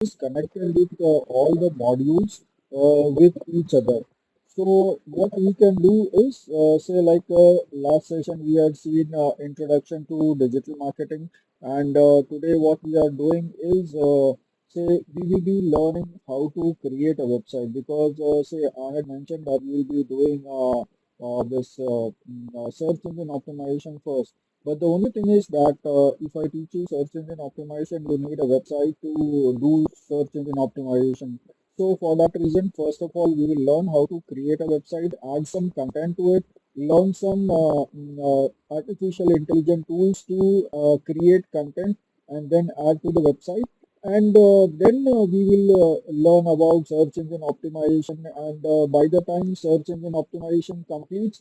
is connected with all the modules with each other. So what we can do is say like last session we had seen introduction to digital marketing, and today what we are doing is say we will be learning how to create a website, because say I had mentioned that we will be doing this search engine optimization first. But the only thing is that if I teach you search engine optimization, you need a website to do search engine optimization. So for that reason, first of all, we will learn how to create a website, add some content to it, learn some artificial intelligence tools to create content, and then add to the website. And then we will learn about search engine optimization. And by the time search engine optimization completes,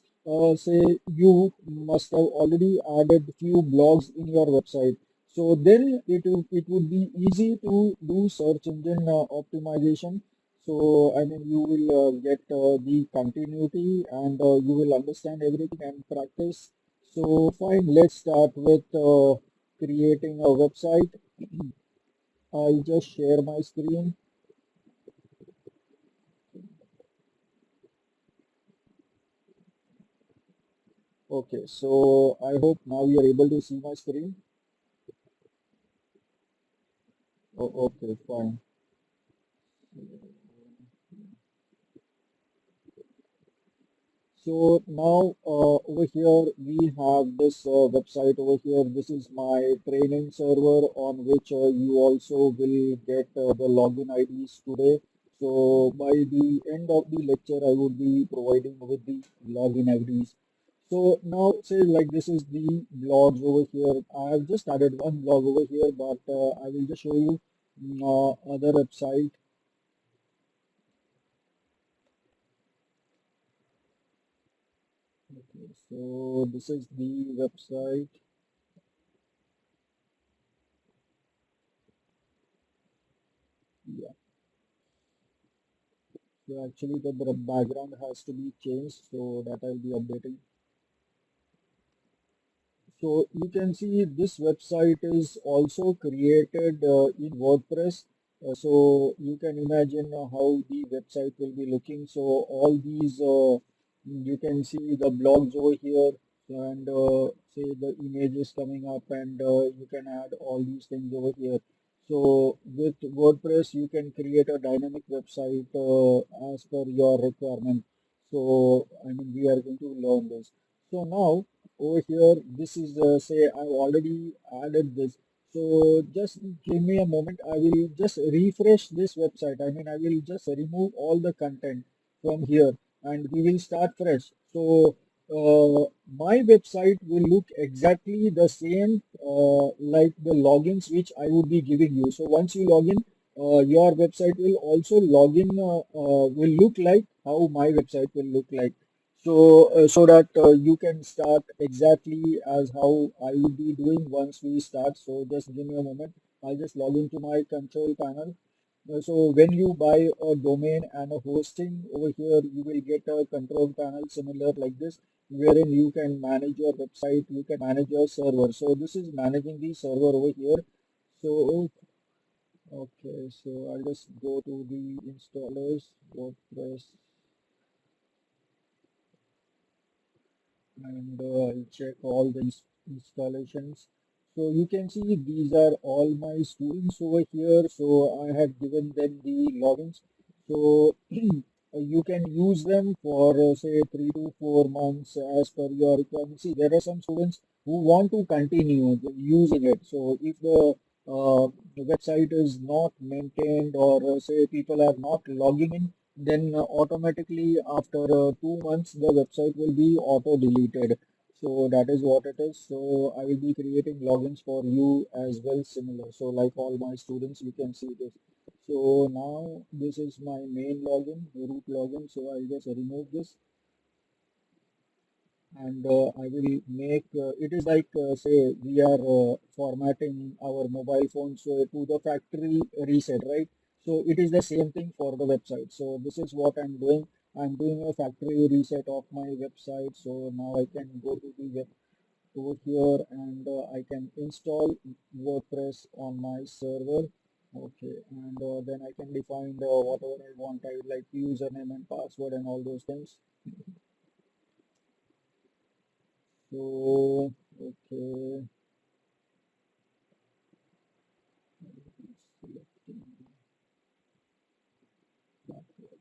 say you must have already added few blogs in your website. So then it would be easy to do search engine optimization. So I mean you will get the continuity, and you will understand everything and practice. So fine, let's start with creating a website. I'll just share my screen. Okay, so I hope now you are able to see my screen. Oh, okay, fine. So now over here we have this website over here. This is my training server on which you also will get the login IDs today. So by the end of the lecture, I would be providing with the login IDs. So now say like this is the blogs over here. I have just added one blog over here, but I will just show you other website. Okay, so this is the website. Yeah. So actually the background has to be changed, so that I'll be updating. So you can see this website is also created in WordPress. So you can imagine how the website will be looking. So all these you can see the blogs over here, and say the images coming up, and you can add all these things over here. So with WordPress you can create a dynamic website as per your requirement. So I mean we are going to learn this. So now over here this is say I've already added this. So just give me a moment. I will just refresh this website. I mean I will just remove all the content from here, and we will start fresh. So my website will look exactly the same like the logins which I would be giving you. So once you log in, your website will also log in, will look like how my website will look like. So, so that you can start exactly as how I will be doing once we start. So just give me a moment. I'll just log into my control panel. So when you buy a domain and a hosting over here, you will get a control panel similar like this, wherein you can manage your website, you can manage your server. So this is managing the server over here. So okay, so I'll just go to the installers, WordPress, and I'll check all the installations. So you can see these are all my students over here. So I have given them the logins. So you can use them for say 3 to 4 months as per your requirement. See, there are some students who want to continue using it. So if the website is not maintained, or say people are not logging in, then automatically after 2 months the website will be auto deleted. So that is what it is. So I will be creating logins for you as well, similar. So like all my students, you can see this. So now this is my main login, root login. So I'll just remove this, and I will make it is like say we are formatting our mobile phone so to the factory reset, right? So it is the same thing for the website. So this is what I'm doing. I'm doing a factory reset of my website. So now I can go to the web over here, and I can install WordPress on my server. Okay, and then I can define whatever I want. I would like username and password and all those things. So, okay, selecting password,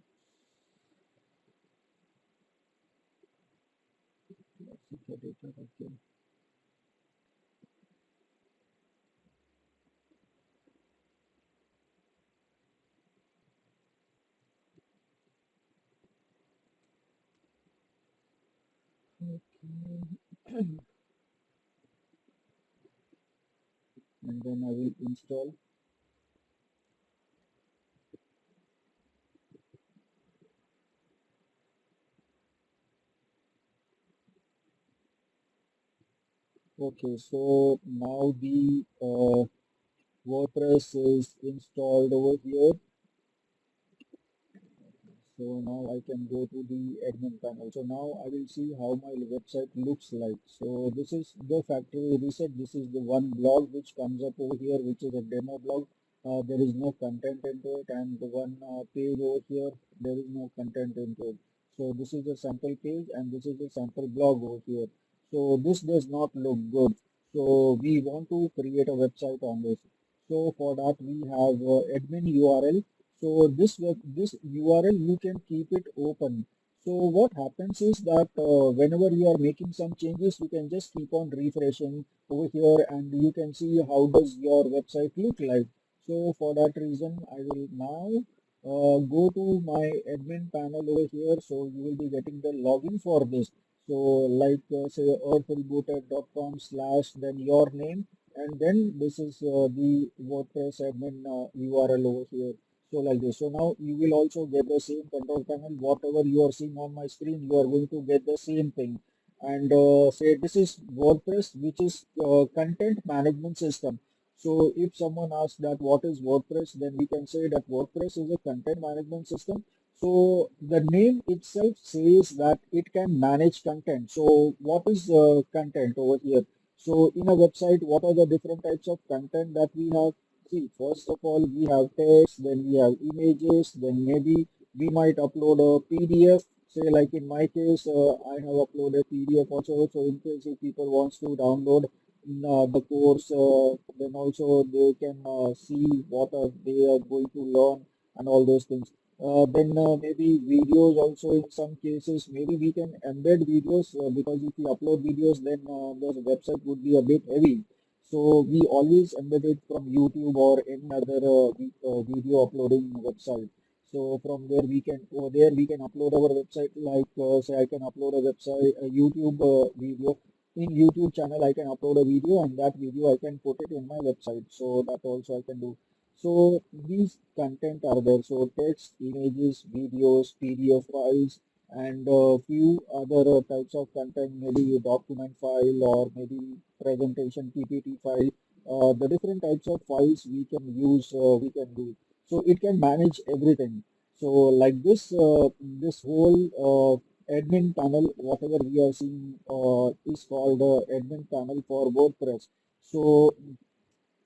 classic editor, okay. Okay, and then I will install. Okay, so now the WordPress is installed over here. So now I can go to the admin panel. So now I will see how my website looks like. So this is the factory reset. This is the one blog which comes up over here, which is a demo blog. There is no content into it, and the one page over here, there is no content into it. So this is a sample page, and this is a sample blog over here. So this does not look good. So we want to create a website on this. So for that we have admin URL. So this URL you can keep it open. So what happens is that whenever you are making some changes, you can just keep on refreshing over here, and you can see how does your website look like. So for that reason, I will now go to my admin panel over here. So you will be getting the login for this. So like say earthrebooted.com slash then your name, and then this is the WordPress admin URL over here. So like this. So now you will also get the same control panel. Whatever you are seeing on my screen, you are going to get the same thing. And say this is WordPress, which is content management system. So if someone asks that what is WordPress, then we can say that WordPress is a content management system. So the name itself says that it can manage content. So what is content over here? So in a website, what are the different types of content that we have? See, first of all, we have text, then we have images, then maybe we might upload a PDF. Say, like in my case, I have uploaded PDF also. So, in case if people wants to download the course, then also they can see what they are going to learn and all those things. Then maybe videos also in some cases, maybe we can embed videos because if we upload videos, then the website would be a bit heavy. So we always embed it from YouTube or any other video uploading website. So from there we can over there we can upload our website, like say I can upload a website a YouTube video. In YouTube channel I can upload a video, and that video I can put it in my website. So that also I can do. So these content are there. So text, images, videos, PDF files, and few other types of content, maybe a document file or maybe presentation PPT file. The different types of files we can use, we can do. So it can manage everything. So like this whole admin panel, whatever we are seeing, is called admin panel for WordPress. So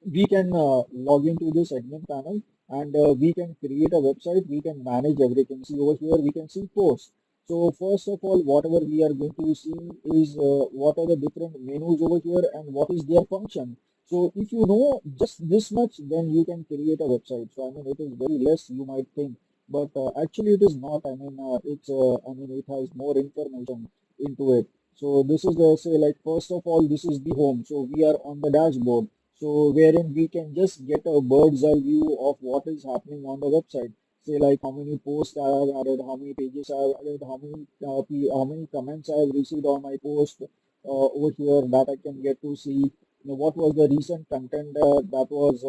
we can log into this admin panel, and we can create a website. We can manage everything. See over here we can see posts. So first of all, whatever we are going to see is what are the different menus over here and what is their function. So if you know just this much, then you can create a website. So I mean it is very less you might think, but actually it is not. I mean I mean it has more information into it. So this is the say like first of all this is the home. So we are on the dashboard. So wherein we can just get a bird's eye view of what is happening on the website. Say like how many posts I have added, how many pages I have added, how many comments I have received on my post over here that I can get to see. You know, what was the recent content that was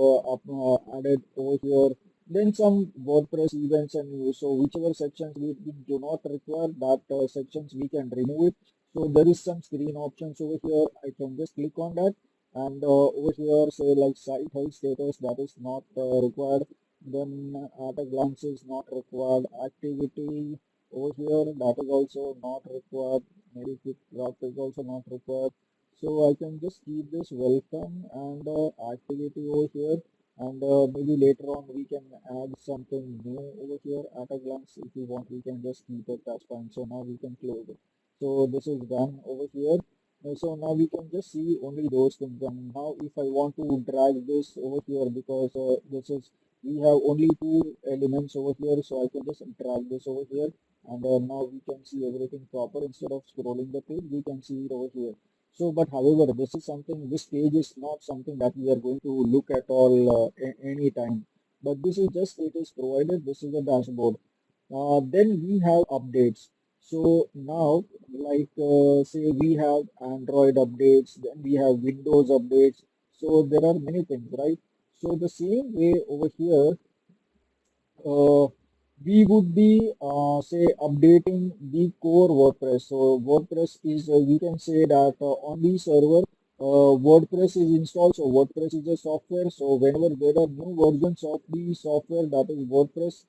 added over here. Then some WordPress events and news. So whichever sections we do not require, that sections we can remove it. So there is some screen options over here. I can just click on that, and over here say like site health status, that is not required. Then at a glance is not required. Activity over here, that is also not required. Maybe quick drop is also not required. So I can just keep this welcome and activity over here. and maybe later on we can add something new over here at a glance. If you want, we can just keep it, that's fine. So now we can close it. So this is done over here. So now we can just see only those things. And now if I want to drag this over here, because this is, we have only two elements over here, so I can just drag this over here, and now we can see everything proper. Instead of scrolling the page, we can see it over here. So, but however, this is something, this page is not something that we are going to look at all any time. But this is just, it is provided, this is the dashboard. Then we have updates. So now, like say we have Android updates, then we have Windows updates. So there are many things, right? So the same way over here, uh, we would be say updating the core WordPress. So WordPress is you can say that on the server WordPress is installed. So WordPress is a software. So whenever there are new versions of the software, that is WordPress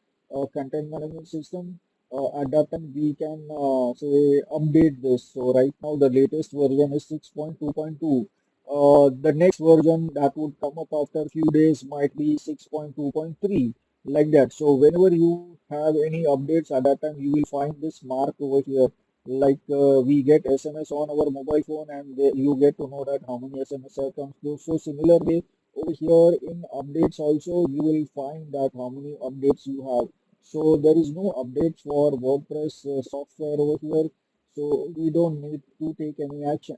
content management system, at that time we can say update this. So right now the latest version is 6.2.2. The next version that would come up after a few days might be 6.2.3, like that. So whenever you have any updates, at that time you will find this mark over here. Like we get SMS on our mobile phone, and you get to know that how many SMS have come through. So similarly over here in updates also you will find that how many updates you have. So there is no update for WordPress software over here, so we don't need to take any action.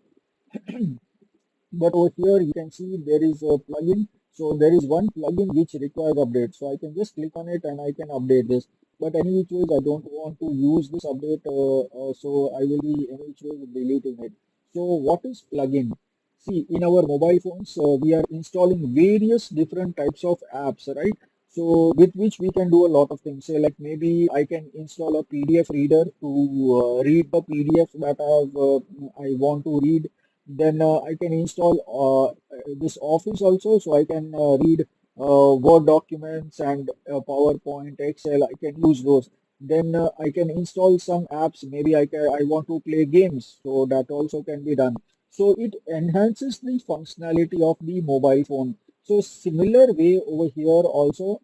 But over here you can see there is a plugin. So there is one plugin which requires update. So I can just click on it and I can update this. But any which ways I don't want to use this update, so I will be any which ways deleting it. So what is plugin? See, in our mobile phones, we are installing various different types of apps, right? So with which we can do a lot of things. Say like maybe I can install a PDF reader to read the PDF that I want to read. Then I can install this Office also, so I can read Word documents and PowerPoint, Excel. I can use those. Then I can install some apps. Maybe I want to play games, so that also can be done. So it enhances the functionality of the mobile phone. So similar way over here also.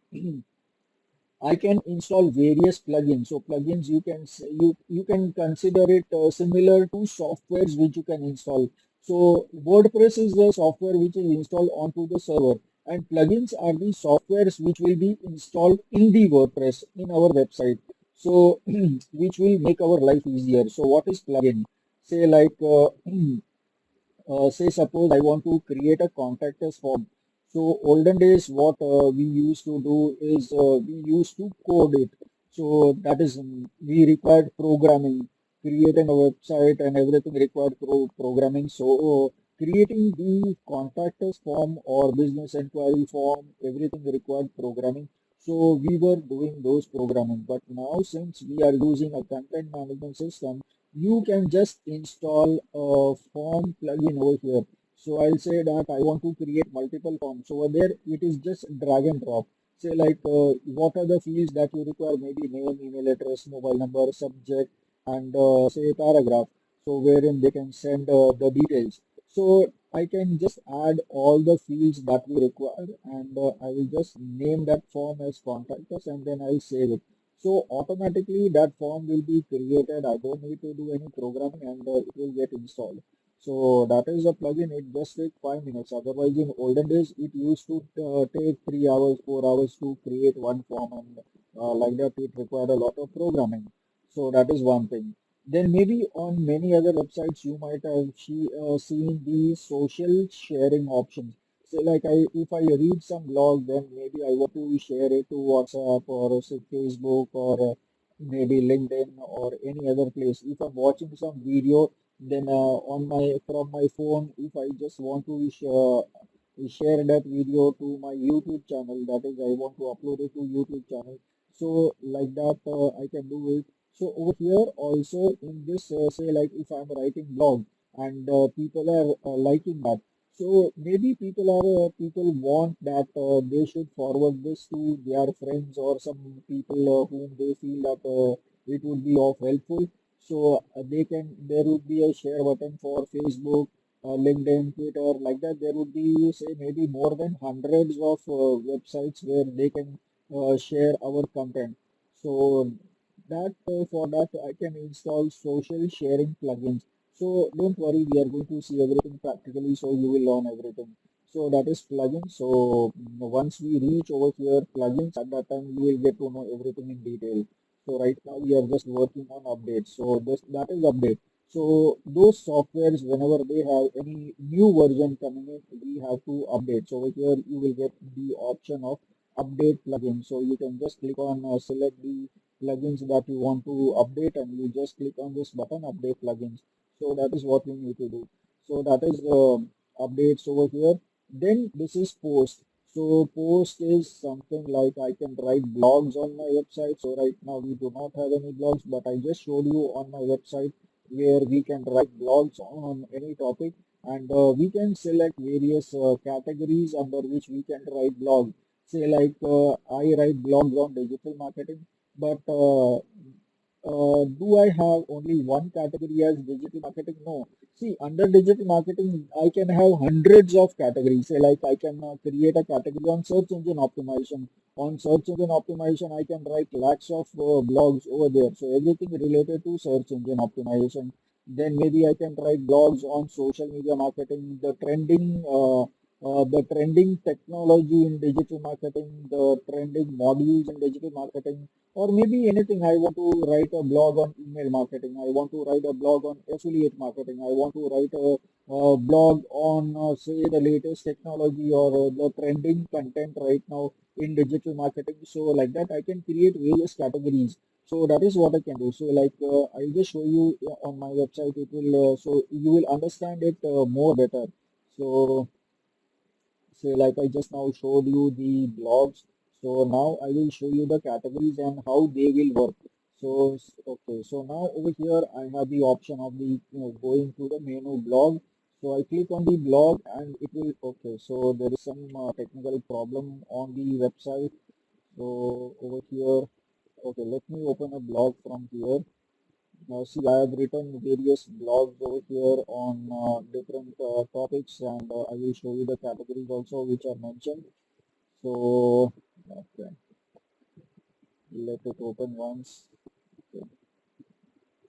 I can install various plugins. So plugins you can consider it similar to softwares which you can install. So WordPress is the software which is installed onto the server, and plugins are the softwares which will be installed in the WordPress in our website. So which will make our life easier. So what is plugin? Say like say suppose I want to create a contact us form. So olden days what we used to do is we used to code it. So that is we required programming, creating a website and everything required programming. So creating the contact us form or business inquiry form, everything required programming. So we were doing those programming. But now since we are using a content management system, you can just install a form plugin over here. So I'll say that I want to create multiple forms. So over there, it is just drag and drop. Say like what are the fields that you require? Maybe name, email address, mobile number, subject, and say paragraph. So wherein they can send the details. So I can just add all the fields that we require, and I will just name that form as contact us, and then I'll save it. So automatically that form will be created. I don't need to do any programming, and it will get installed. So that is a plugin. It just takes 5 minutes. Otherwise, in olden days, it used to take 3 hours, 4 hours to create one form, and like that, it required a lot of programming. So that is one thing. Then maybe on many other websites, you might have seen the social sharing options. So like if I read some blog, then maybe I want to share it to WhatsApp or say Facebook or maybe LinkedIn or any other place. If I'm watching some video, then on my from my phone, if I just want to share that video to my YouTube channel, that is I want to upload it to YouTube channel. So like that I can do it. So over here also in this say like if I'm writing blog and people are liking that, so maybe people want that they should forward this to their friends or some people whom they feel that it would be of helpful. So they can, there would be a share button for Facebook, LinkedIn, Twitter, like that, there would be, say, maybe more than hundreds of websites where they can share our content. So that for that I can install social sharing plugins. So don't worry, we are going to see everything practically, so you will learn everything. So that is plugins. So once we reach over here plugins, at that time you will get to know everything in detail. So right now we are just working on updates. So that is update. So those softwares, whenever they have any new version coming in, we have to update. So over here you will get the option of update plugin. So you can just click on select the plugins that you want to update, and you just click on this button, update plugins. So that is what we need to do. So that is updates over here. Then this is post. So post is something like I can write blogs on my website. So right now we do not have any blogs, but I just showed you on my website where we can write blogs on any topic, and we can select various categories under which we can write blogs. Say like I write blogs on digital marketing, but do I have only one category as digital marketing? No. See, under digital marketing, I can have hundreds of categories. Say, like I can create a category on search engine optimization. On search engine optimization, I can write lakhs of blogs over there. So everything related to search engine optimization. Then maybe I can write blogs on social media marketing, the trending technology in digital marketing, the trending modules in digital marketing, or maybe anything. I want to write a blog on email marketing. I want to write a blog on affiliate marketing. I want to write a blog on, say, the latest technology or the trending content right now in digital marketing. So like that, I can create various categories. So that is what I can do. So like I'll just show you on my website. It will so you will understand it more better. So say like I just now showed you the blogs. So now I will show you the categories and how they will work. So okay, so now over here I have the option of the going to the menu blog. So I click on the blog and it will okay. So there is some technical problem on the website. So over here, okay, let me open a blog from here. Now, see, I have written various blogs over here on different topics, and I will show you the categories also which are mentioned. So, okay, let it open once. Okay.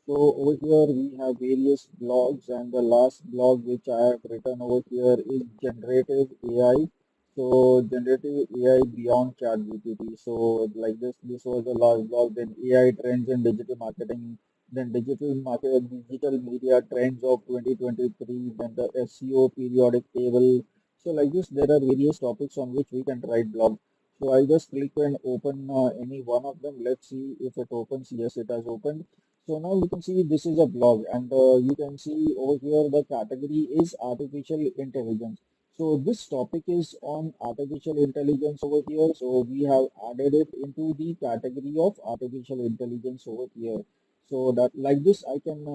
So over here we have various blogs, and the last blog which I have written over here is generative AI. So generative AI beyond ChatGPT. So like this was the last blog. Then AI trends in digital marketing. Then digital media trends of 2023. Then the SEO periodic table. So like this, there are various topics on which we can write blog. So I just click and open any one of them. Let's see if it opens. Yes, it has opened. So now you can see this is a blog, and you can see over here the category is artificial intelligence. So this topic is on artificial intelligence over here. So we have added it into the category of artificial intelligence over here. So that like this I can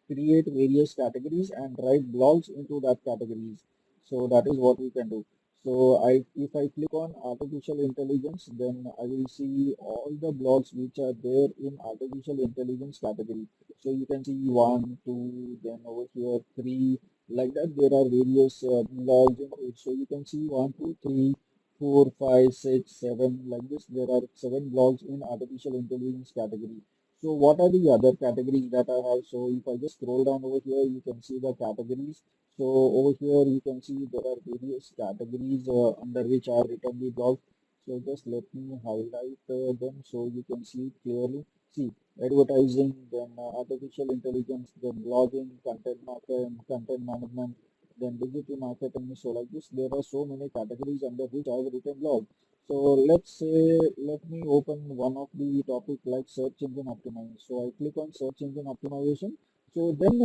create various categories and write blogs into that categories. So that is what we can do. So if I click on artificial intelligence, then I will see all the blogs which are there in artificial intelligence category. So you can see one, two, then over here three, like that. There are various blogs in it. So you can see one, two, three, four, five, six, seven, like this. There are seven blogs in artificial intelligence category. So what are the other categories that I have? So if I just scroll down over here, you can see the categories. So over here you can see there are various categories under which I have written the blog. So just let me highlight them so you can see clearly. See, advertising, then artificial intelligence, then blogging, content marketing, content management, then digital marketing. So like this, there are so many categories under which I have written blog. So let's say, let me open one of the topic like search engine optimization. So I click on search engine optimization. So then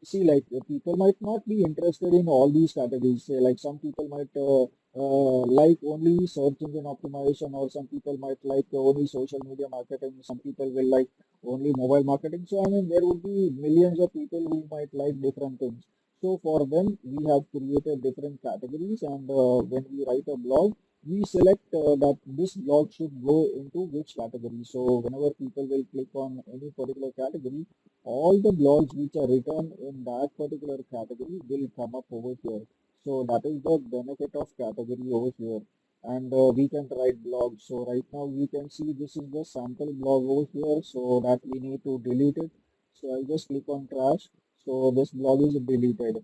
see like people might not be interested in all these categories. Say like some people might like only search engine optimization, or some people might like only social media marketing. Some people will like only mobile marketing. So I mean there would be millions of people who might like different things. So for them we have created different categories, and when we write a blog, we select that this blog should go into which category. So whenever people will click on any particular category, all the blogs which are written in that particular category will come up over here. So that is the benefit of category over here. And we can write blogs. So right now we can see this is the sample blog over here. So that we need to delete it. So I'll just click on trash. So this blog is deleted.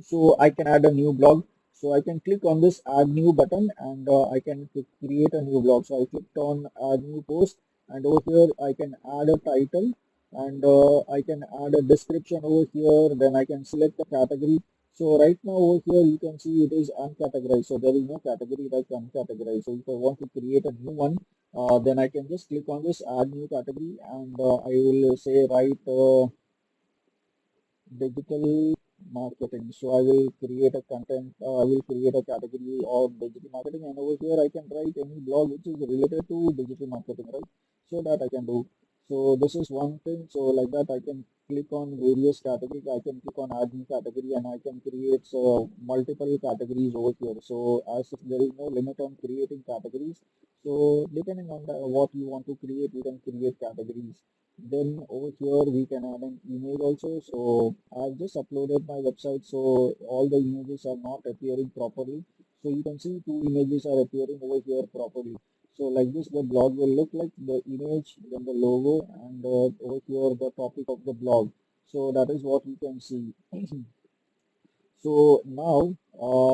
So I can add a new blog. So I can click on this add new button and I can create a new blog. So I clicked on add new post, and over here I can add a title, and I can add a description over here. Then I can select the category. So right now over here you can see it is uncategorized. So there is no category that's uncategorized. So if I want to create a new one, then I can just click on this add new category, and I will say write digital marketing. So I will create a content, I will create a category of digital marketing, and over here I can write any blog which is related to digital marketing, right? So that I can do. So this is one thing. So like that I can click on various categories. I can click on add new category, and I can create multiple categories over here. So as if there is no limit on creating categories. So depending on what you want to create, you can create categories. Then over here we can add an image also. So I've just uploaded my website, so all the images are not appearing properly. So you can see two images are appearing over here properly. So like this the blog will look like, the image, then the logo, and over here the topic of the blog. So that is what you can see. So now,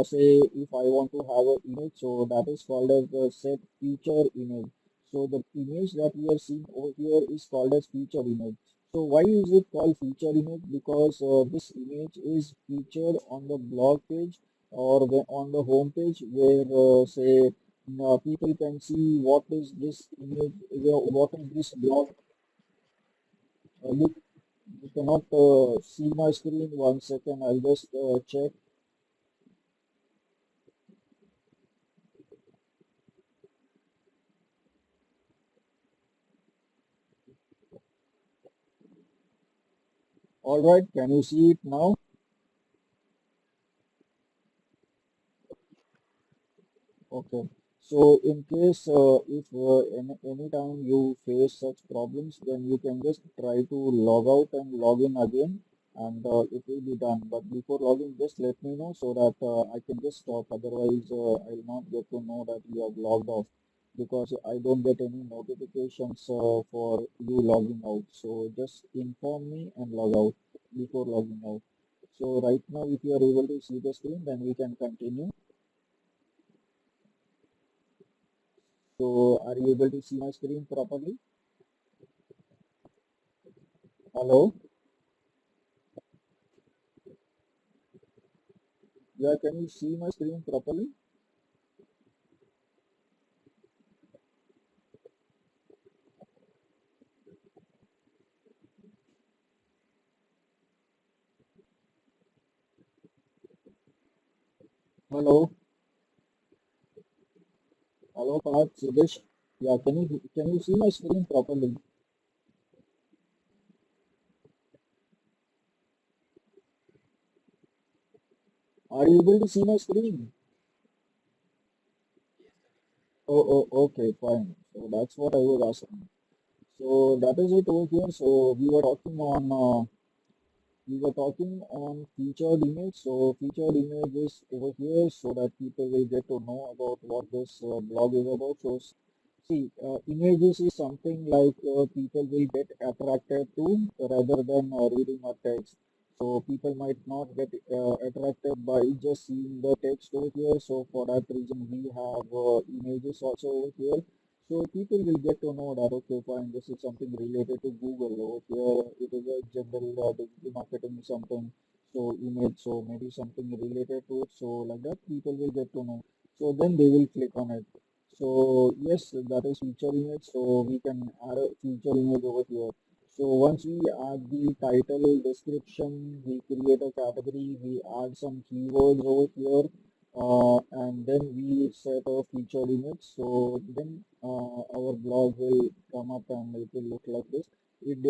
say if I want to have an image, so that is called as the set feature image. So the image that we are seeing over here is called as feature image. So why is it called feature image? Because this image is featured on the blog page or on the home page, where say people can see what is this image, what is this blog. You cannot see my screen. One second, I'll just check. All right, can you see it now? Okay. So in case if any time you face such problems, then you can just try to log out and log in again, and it will be done. But before logging, just let me know so that I can just stop. Otherwise, I'll not get to know that you have logged off, because I don't get any notifications for you logging out. So just inform me and log out before logging out. So right now, if you are able to see the screen, then we can continue. So are you able to see my screen properly? Hello? Yeah, can you see my screen properly? Hello? Hello, Parth, Siddhesh. Yeah, can you see my screen properly? Are you able to see my screen? Okay, fine. So that's what I was asking. So that is it over here. So we were talking on featured image. So featured image is over here so that people will get to know about what this blog is about. So see, images is something like people will get attracted to rather than reading a text. So people might not get attracted by just seeing the text over here. So for that reason, we have images also over here. So people will get to know that, okay, fine, this is something related to Google. Over here, it is a general digital marketing something. So image, so maybe something related to it. So like that, people will get to know. So then they will click on it. So yes, that is feature image. So we can add a feature image over here. So once we add the title, description, we create a category, we add some keywords over here, and then we set a featured image. So then our blog will come up and it will look like this.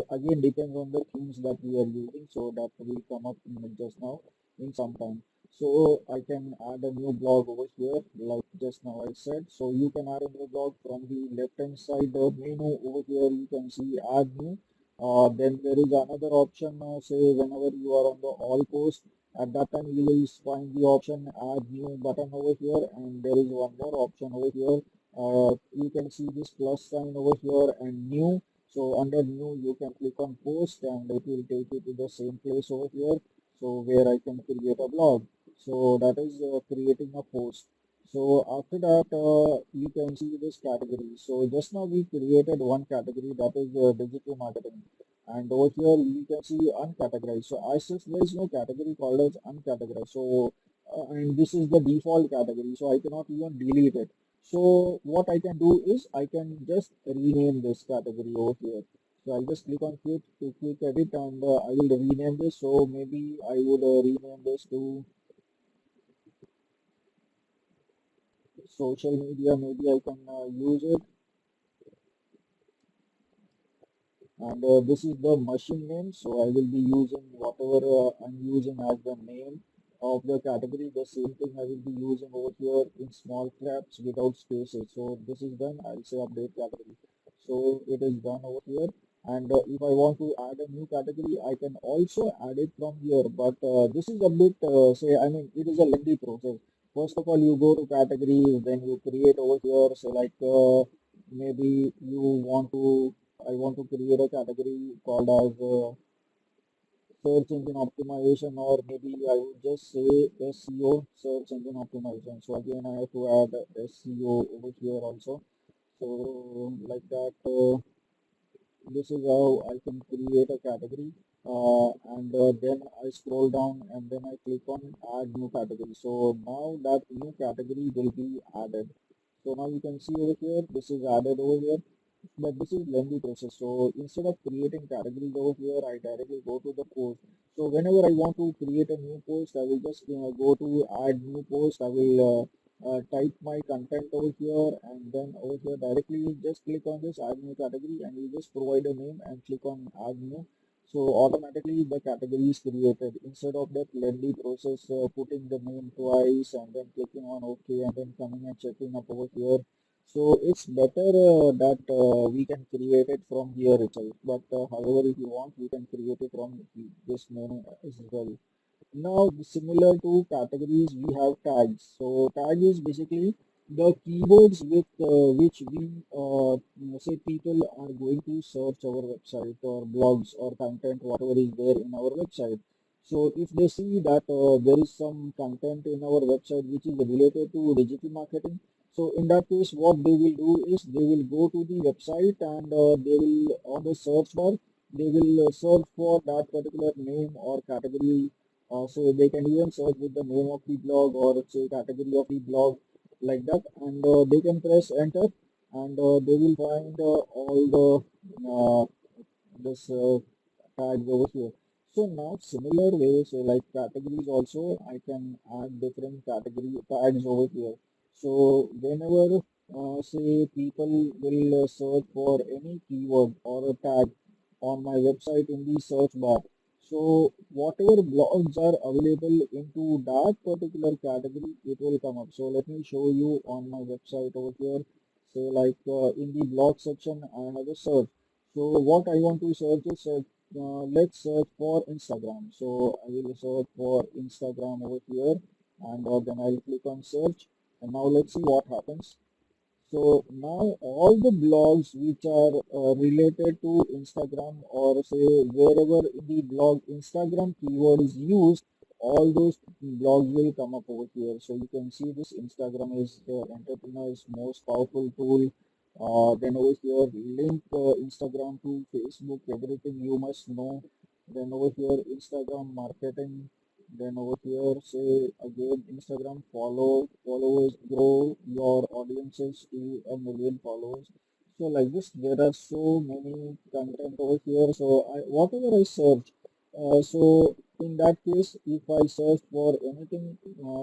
Again depends on the themes that we are using. So that will come up in just now in some time. So I can add a new blog over here, like just now I said. So you can add a new blog from the left hand side menu over here. You can see add new. Then there is another option. Say whenever you are on the all post, at that time you will find the option add new button over here, and there is one more option over here. You can see this plus sign over here and new. So under new you can click on post, and it will take you to the same place over here. So where I can create a blog. So that is creating a post. So after that, you can see this category. So just now we created one category, that is digital marketing. And over here you can see uncategorized. So I says there is no category called as uncategorized. So and this is the default category. So I cannot even delete it. So what I can do is I can just rename this category over here. So I'll just click on quick edit, and I will rename this. So maybe I would rename this to social media. Maybe I can use it, and this is the machine name. So I will be using whatever I'm using as the name of the category. The same thing I will be using over here in small caps without spaces. So this is done. I'll say update category. So it is done over here. And if I want to add a new category, I can also add it from here. But this is a bit, I mean, it is a lengthy process. First of all, you go to categories, then you create over here. So like maybe you want to I want to create a category called as search engine optimization, or maybe I would just say SEO, search engine optimization. So again, I have to add SEO over here also. So like that, this is how I can create a category. And then I scroll down and then I click on add new category. So now that new category will be added. So now you can see over here, this is added over here, but this is lengthy process. So instead of creating categories over here, I directly go to the post. So whenever I want to create a new post, I will just go to add new post. I will type my content over here, and then over here directly just click on this add new category, and you just provide a name and click on add new. So automatically the category is created instead of that lengthy process, putting the name twice and then clicking on OK and then coming and checking up over here. So it's better that we can create it from here itself. But however, if you want, you can create it from this menu as well. Now, similar to categories, we have tags. So tag is basically the keywords with which we say people are going to search our website or blogs or content, whatever is there in our website. So if they see that there is some content in our website which is related to digital marketing, so in that case, what they will do is they will go to the website, and they will on the search bar they will search for that particular name or category. So they can even search with the name of the blog or say category of the blog, like that, and they can press enter, and they will find all the this tags over here. So now similar ways, like categories also, I can add different category tags over here. So whenever say people will search for any keyword or a tag on my website in the search bar, so whatever blogs are available into that particular category, it will come up. So let me show you on my website over here. So like in the blog section, I have a search. So what I want to search is let's search for Instagram. So I will search for Instagram over here, and then I'll click on search. And now let's see what happens. So now all the blogs which are related to Instagram, or say wherever in the blog Instagram keyword is used, all those blogs will come up over here. So you can see this Instagram is the entrepreneur's most powerful tool. Then over here link Instagram to Facebook, everything you must know. Then over here Instagram marketing. Then over here, say again, Instagram followers, grow your audiences to 1 million followers. So like this, there are so many content over here. So whatever I search, so in that case, if I search for anything,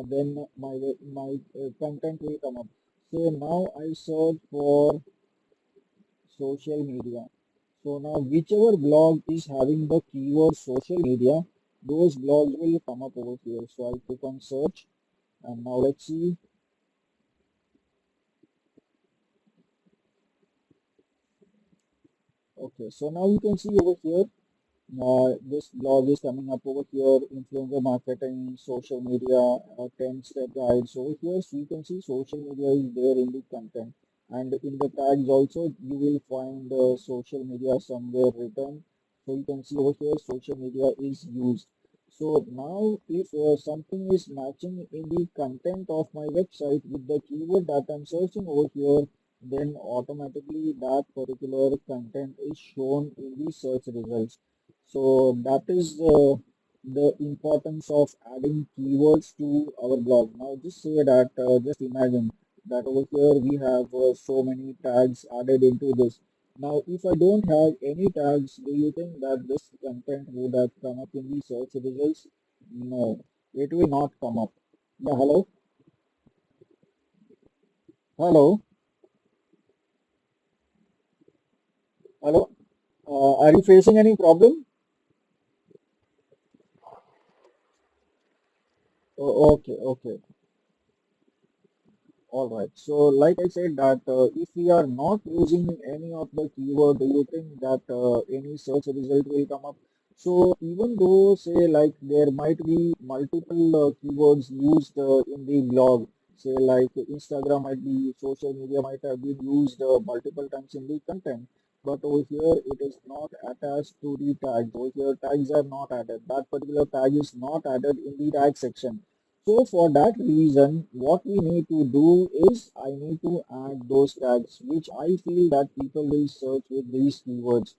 then my content will come up. So now I search for social media. So now whichever blog is having the keyword social media, those blogs will come up over here. So I'll click on search, and now let's see. Okay, so now you can see over here, this blog is coming up over here, influencer marketing, social media, 10-step guides. Over here, so you can see social media is there in the content, and in the tags also you will find social media somewhere written. So you can see over here social media is used. So now if something is matching in the content of my website with the keyword that I'm searching over here, then automatically that particular content is shown in the search results. So that is the importance of adding keywords to our blog. Now just say that, just imagine that over here we have so many tags added into this. Now if I don't have any tags, do you think that this content would have come up in the search results? No, it will not come up. Yeah, hello? Hello? Hello? Are you facing any problem? Oh, okay, okay. All right. So, like I said, that if we are not using any of the keyword, do you think that any search result will come up? So, even though, say, like there might be multiple keywords used in the blog, say, like Instagram might be, social media might have been used multiple times in the content, but over here it is not attached to the tags. Over here, tags are not added. That particular tag is not added in the tag section. So for that reason, what we need to do is I need to add those tags which I feel that people will search with these keywords.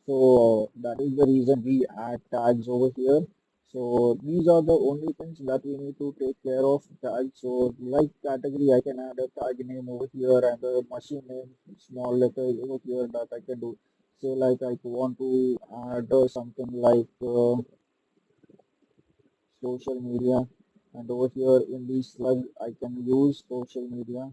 So that is the reason we add tags over here. So these are the only things that we need to take care of tags. So like category, I can add a tag name over here and a machine name, small letter over here that I can do. Say like I want to add something like social media, and over here in this slug I can use social media,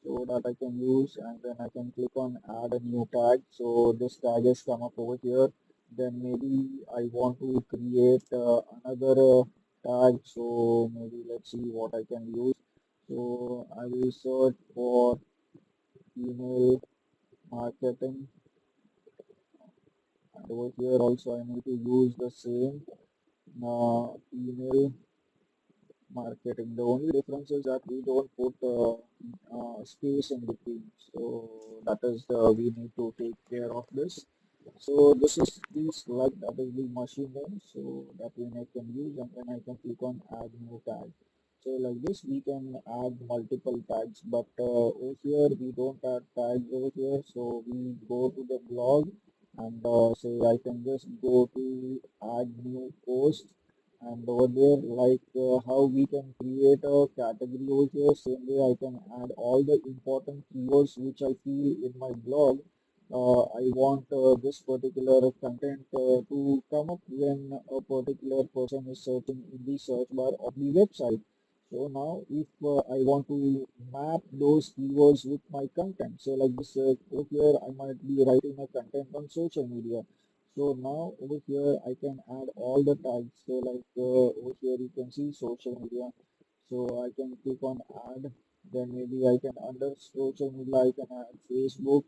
so that I can use, and then I can click on add a new tag. So this tag has come up over here. Then maybe I want to create another tag. So maybe let's see what I can use. So I will search for email marketing, and over here also I need to use the same email marketing. The only difference is that we don't put space in between. So that is we need to take care of this. So this is the slug, that is the machine name. So that one I can use, and then I can click on add new tag. So like this we can add multiple tags, but over here we don't add tags over here. So we go to the blog, and say I can just go to add new post, and over there like how we can create a category over here, same way I can add all the important keywords which I feel in my blog. I want this particular content to come up when a particular person is searching in the search bar of the website. So now if I want to map those keywords with my content, so like this over here I might be writing a content on social media. So now over here I can add all the tags. So like over here you can see social media. So I can click on add. Then maybe I can under social media I can add Facebook.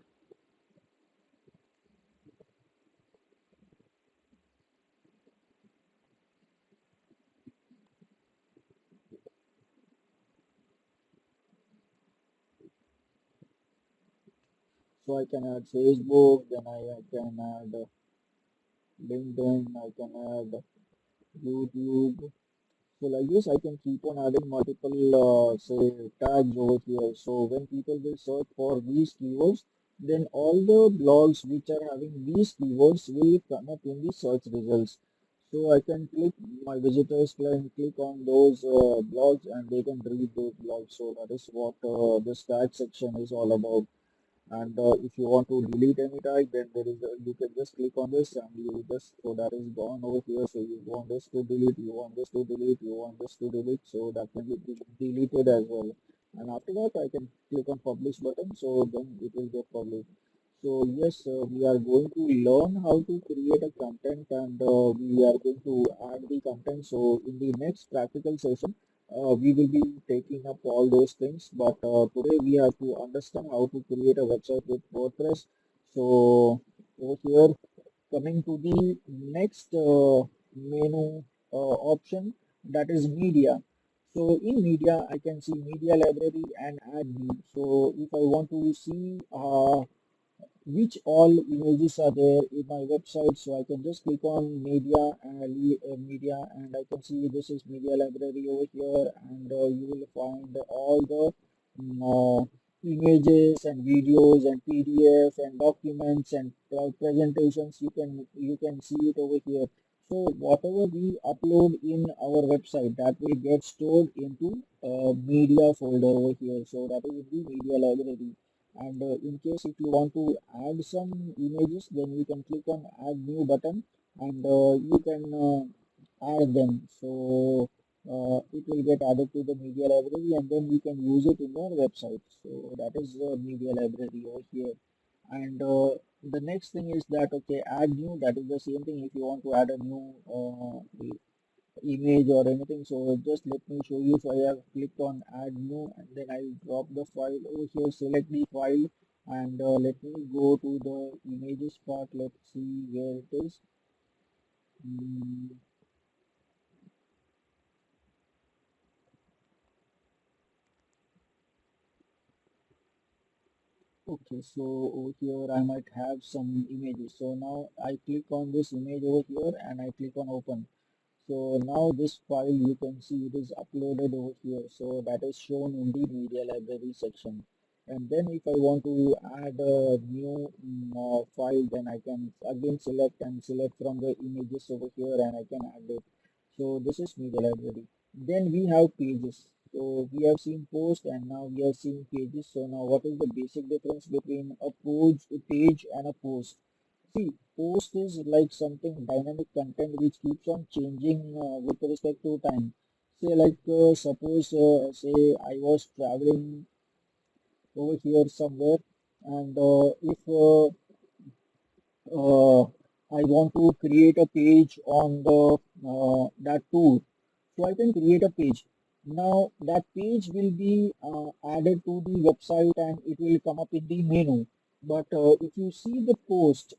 So I can add Facebook. Then I can add LinkedIn. I can add YouTube. So like this, I can keep on adding multiple, say, tags over here. So when people will search for these keywords, then all the blogs which are having these keywords will come up in the search results. So I can click, my visitors can click on those blogs and they can read those blogs. So that is what this tag section is all about. And if you want to delete any tag, then there is you can just click on this and you just, so that is gone over here. So you want this to delete, you want this to delete, you want this to delete, so that can be deleted as well. And after that I can click on publish button, so then it will get published. So yes, we are going to learn how to create a content, and we are going to add the content. So in the next practical session, we will be taking up all those things. But today we have to understand how to create a website with WordPress. So over here, coming to the next menu option, that is media. So in media, I can see media library and add new. So if I want to see which all images are there in my website, so I can just click on media, and I can see this is media library over here, and you will find all the images and videos and PDF and documents and presentations. You can see it over here. So whatever we upload in our website, that will get stored into media folder over here. So that is the media library. And in case if you want to add some images, then you can click on add new button, and you can add them. So it will get added to the media library, and then you can use it in your website. So that is the media library over here. And the next thing is that, okay, add new, that is the same thing if you want to add a new image or anything. So just let me show you. So I have clicked on add new, and then I'll drop the file over here, select the file, and let me go to the images part. Let's see where it is. Mm, okay, so over here I might have some images. So now I click on this image over here, and I click on open. So now this file, you can see it is uploaded over here. So that is shown in the media library section. And then if I want to add a new file, then I can again select from the images over here, and I can add it. So this is media library. Then we have pages. So we have seen post, and now we are seeing pages. So now what is the basic difference between a page and a post? See, post is like something dynamic content which keeps on changing with respect to time. Say like suppose say I was traveling over here somewhere, and if uh, I want to create a page on the that tour. So I can create a page. Now that page will be added to the website, and it will come up in the menu. But if you see the post,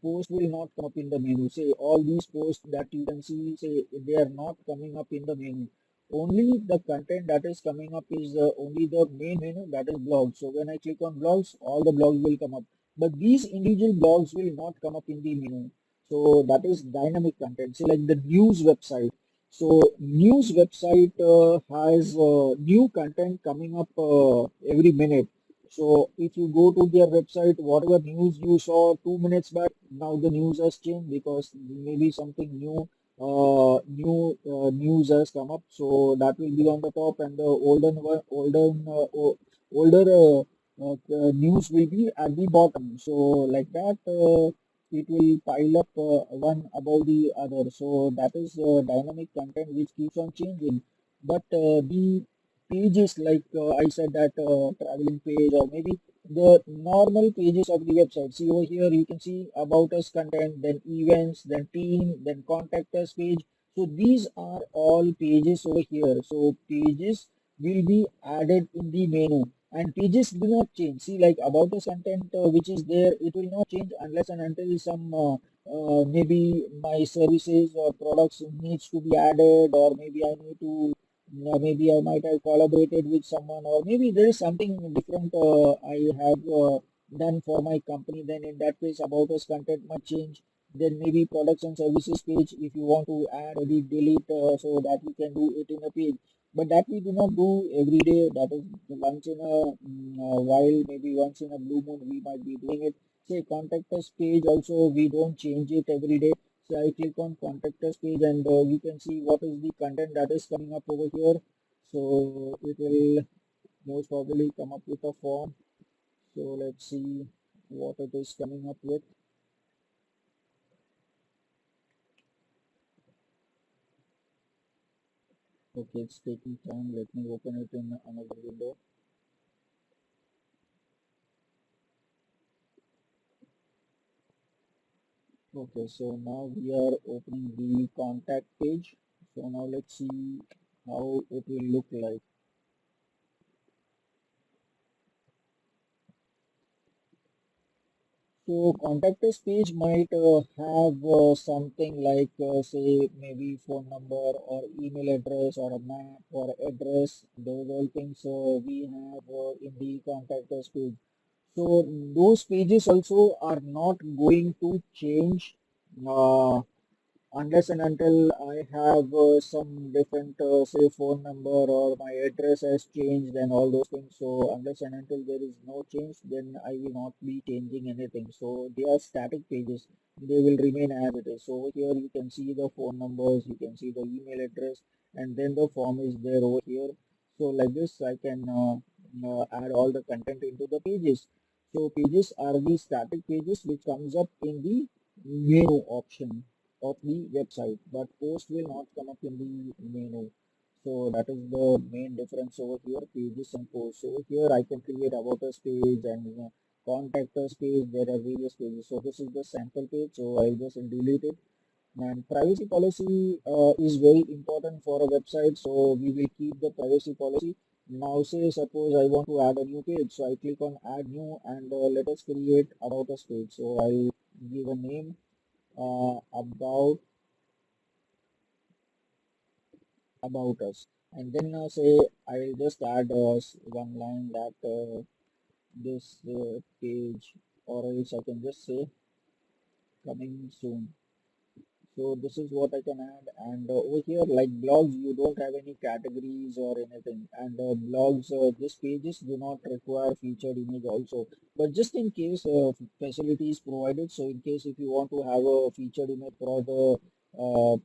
post will not come up in the menu. Say all these posts that you can see, say they are not coming up in the menu. Only the content that is coming up is only the main menu, that is blogs. So when I click on blogs, all the blogs will come up, but these individual blogs will not come up in the menu. So that is dynamic content. So like the news website. So news website has new content coming up every minute. So if you go to their website, whatever news you saw 2 minutes back, now the news has changed because maybe something new news has come up. So that will be on the top, and the older news will be at the bottom. So like that, it will pile up one above the other. So that is dynamic content which keeps on changing. But the pages, like I said, that traveling page, or maybe the normal pages of the website. See over here, you can see about us content, then events, then team, then contact us page. So these are all pages over here. So pages will be added in the menu, and pages do not change. See, like about us content which is there, it will not change unless and until some maybe my services or products needs to be added, or maybe I need to maybe I might have collaborated with someone, or maybe there is something different I have done for my company. Then in that case, about us content might change. Then maybe products and services page, if you want to add, edit, delete, so that we can do it in a page. But that we do not do every day. That is once in a while, maybe once in a blue moon, we might be doing it. Say contact us page also, we don't change it every day. So I click on contact us page, and you can see what is the content that is coming up over here. So it will most probably come up with a form. So let's see what it is coming up with. Okay, it's taking time. Let me open it in another window. Okay, so now we are opening the contact page. So now let's see how it will look like. So contact us page might have something like say maybe phone number or email address or a map or address. Those all things we have in the contact us page. So those pages also are not going to change unless and until I have some different say phone number or my address has changed and all those things. So unless and until there is no change, then I will not be changing anything. So they are static pages. They will remain as it is. So over here you can see the phone numbers, you can see the email address, and then the form is there over here. So like this, I can add all the content into the pages. So pages are the static pages which comes up in the menu option of the website, but post will not come up in the menu. So that is the main difference over here, pages and posts. So here I can create about us page and contact us page. There are various pages. So this is the sample page. So I'll just delete it. And privacy policy is very important for a website. So we will keep the privacy policy. Now say suppose I want to add a new page. So I click on add new and let us create about us page. So I'll give a name about us, and then say I'll just add one line that this page, or else I can just say coming soon. So this is what I can add, and over here like blogs you don't have any categories or anything, and blogs these pages do not require featured image also, but just in case facility is provided, so in case if you want to have a featured image for the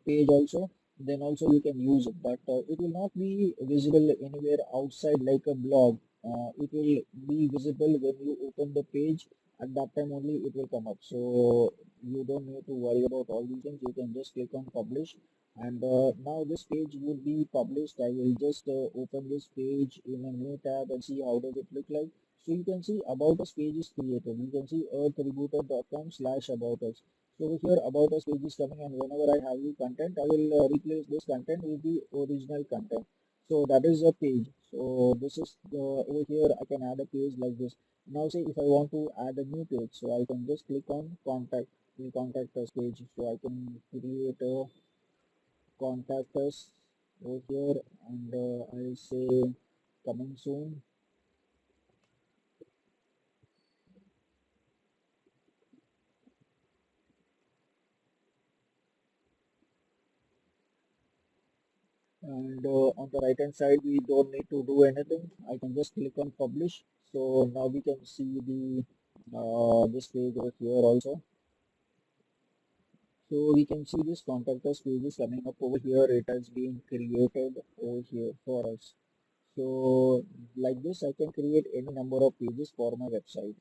page also, then also you can use it, but it will not be visible anywhere outside like a blog. It will be visible when you open the page. At that time only it will come up. So you don't need to worry about all these things. You can just click on publish, and now this page will be published. I will just open this page in a new tab and see how does it look like. So you can see about us page is created. You can see earthrebooter.com/about us. So over here about us page is coming, and whenever I have the content, I will replace this content with the original content. So that is a page. So this is the over here I can add a page like this. Now say if I want to add a new page, so I can just click on contact, the contact us page. So I can create a contact us over here, and I'll say coming soon. And on the right hand side we don't need to do anything. I can just click on publish. So now we can see the this page over here also. So we can see this contact us page is coming up over here. It has been created over here for us. So like this, I can create any number of pages for my website.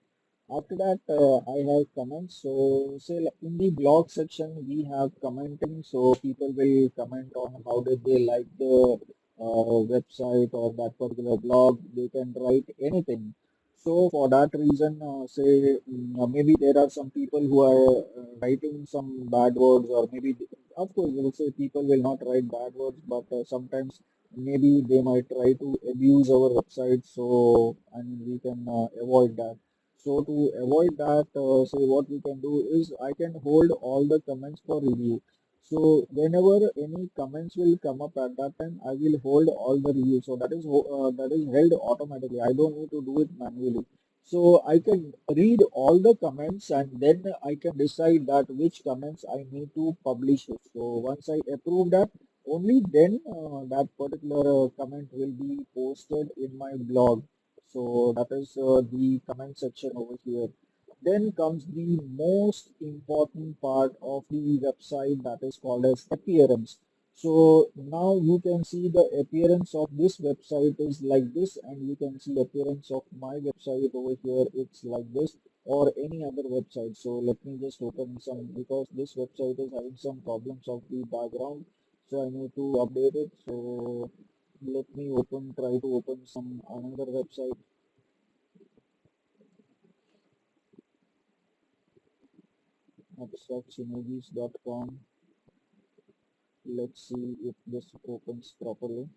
After that, I have comments. So say in the blog section, we have commenting. So people will comment on how did they like the website or that particular blog. They can write anything. So for that reason, say maybe there are some people who are writing some bad words, or maybe of course we will say people will not write bad words, but sometimes maybe they might try to abuse our website. So and we can avoid that. So to avoid that, say what we can do is I can hold all the comments for review. So whenever any comments will come up at that time, I will hold all the reviews. So that is held automatically. I don't need to do it manually. So I can read all the comments, and then I can decide that which comments I need to publish it. So once I approve that, only then that particular comment will be posted in my blog. So that is the comment section over here. Then comes the most important part of the website, that is called as appearance. So now you can see the appearance of this website is like this, and you can see appearance of my website over here. It's like this, or any other website. So let me just open some, because this website is having some problems of the background. So I need to update it. So let me try to open some another website. abstractimages.com. Let's see if this opens properly.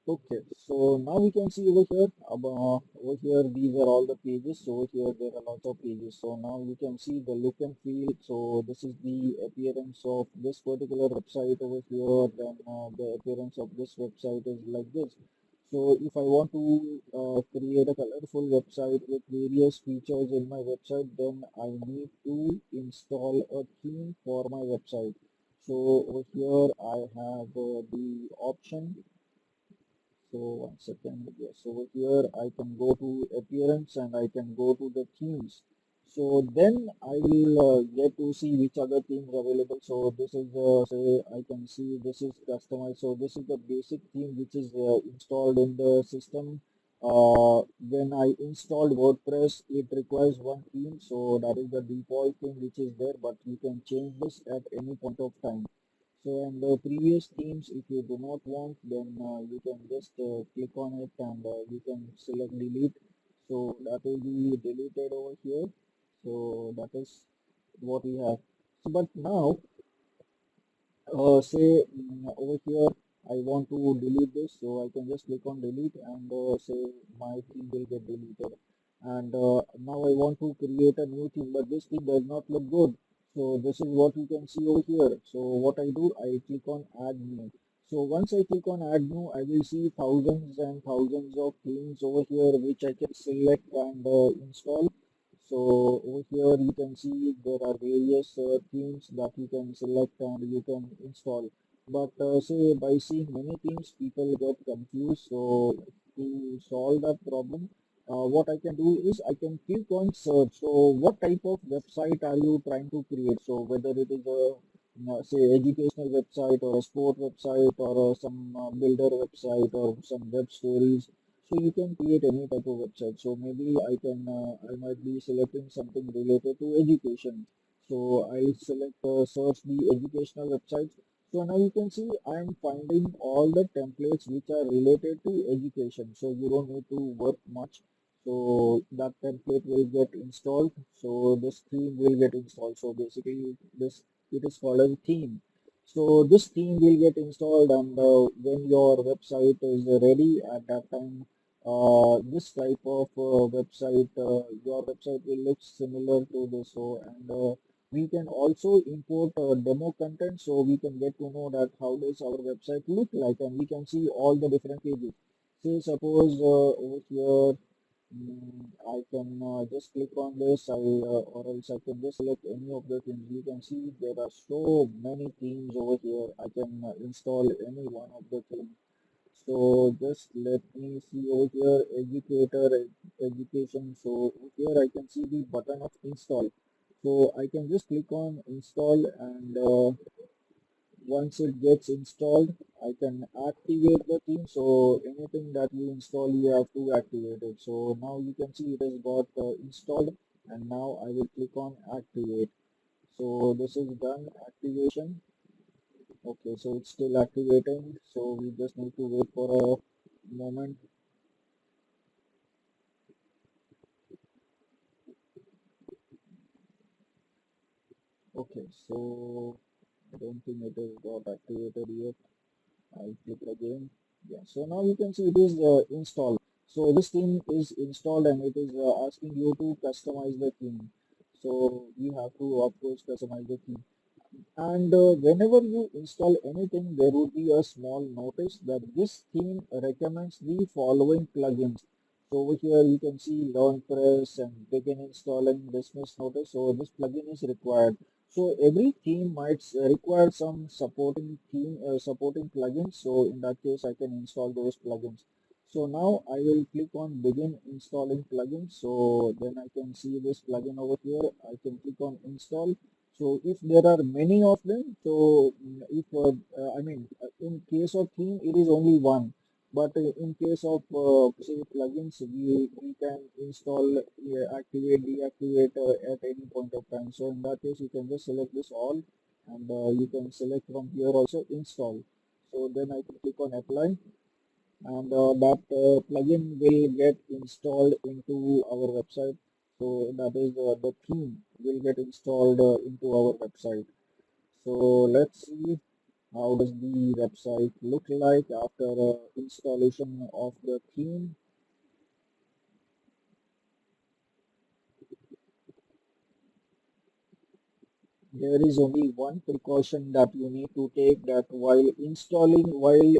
Okay, so now we can see over here these are all the pages. So over here there are lots of pages. So now you can see the look and feel. So this is the appearance of this particular website over here. Then the appearance of this website is like this. So if I want to create a colorful website with various features in my website, then I need to install a theme for my website. So over here I have the option. So one second, yes, over here I can go to appearance and I can go to the themes. So then I will get to see which other themes available. So this is say I can see this is customized. So this is the basic theme which is installed in the system. When I installed WordPress, it requires one theme. So that is the default theme which is there, but you can change this at any point of time. So and the previous themes, if you do not want, then you can just click on it and you can select delete. So that will be deleted over here. So that is what we have. So, but now say over here I want to delete this, so I can just click on delete and say my theme will get deleted. And now I want to create a new theme, but this theme does not look good. So this is what you can see over here. So what I do, I click on add new. So once I click on add new, I will see thousands and thousands of themes over here which I can select and install. So over here you can see there are various themes that you can select and you can install. But say by seeing many themes, people get confused. So to solve that problem, what I can do is I can click on search. So what type of website are you trying to create? So whether it is a say educational website or a sport website or some builder website or some web stories, so you can create any type of website. So maybe I might be selecting something related to education. So I'll select search the educational websites. So now you can see I'm finding all the templates which are related to education. So you don't need to work much. So that template will get installed. So this theme will get installed. So basically this it is called a theme. So this theme will get installed and when your website is ready at that time, this type of website, your website will look similar to this. So and we can also import demo content, so we can get to know that how does our website look like, and we can see all the different pages. Say suppose over here I can just click on this, or else I can just select any of the themes. You can see there are so many themes over here. I can install any one of the themes. So just let me see over here, education. So here I can see the button of install. So I can just click on install and once it gets installed, I can activate the theme. So anything that you install, you have to activate it. So now you can see it has got installed, and now I will click on activate. So this is done activation. Okay, so it's still activating. So we just need to wait for a moment. Okay, so I don't think it is got activated yet. I'll click again. Yeah, so now you can see it is installed. So this theme is installed and it is asking you to customize the theme. So you have to of course customize the theme. And whenever you install anything, there would be a small notice that this theme recommends the following plugins. So over here you can see learn press and begin installing dismiss notice. So this plugin is required. So every theme might require some supporting plugins. So in that case, I can install those plugins. So now I will click on begin installing plugins. So then I can see this plugin over here. I can click on install. So if there are many of them, so if I mean in case of theme it is only one, but in case of say plugins we can install, activate, deactivate at any point of time. So in that case you can just select this all, and you can select from here also install. So then I can click on apply, and that plugin will get installed into our website. So that is the theme will get installed into our website. So let's see how does the website look like after installation of the theme. There is only one precaution that you need to take, that while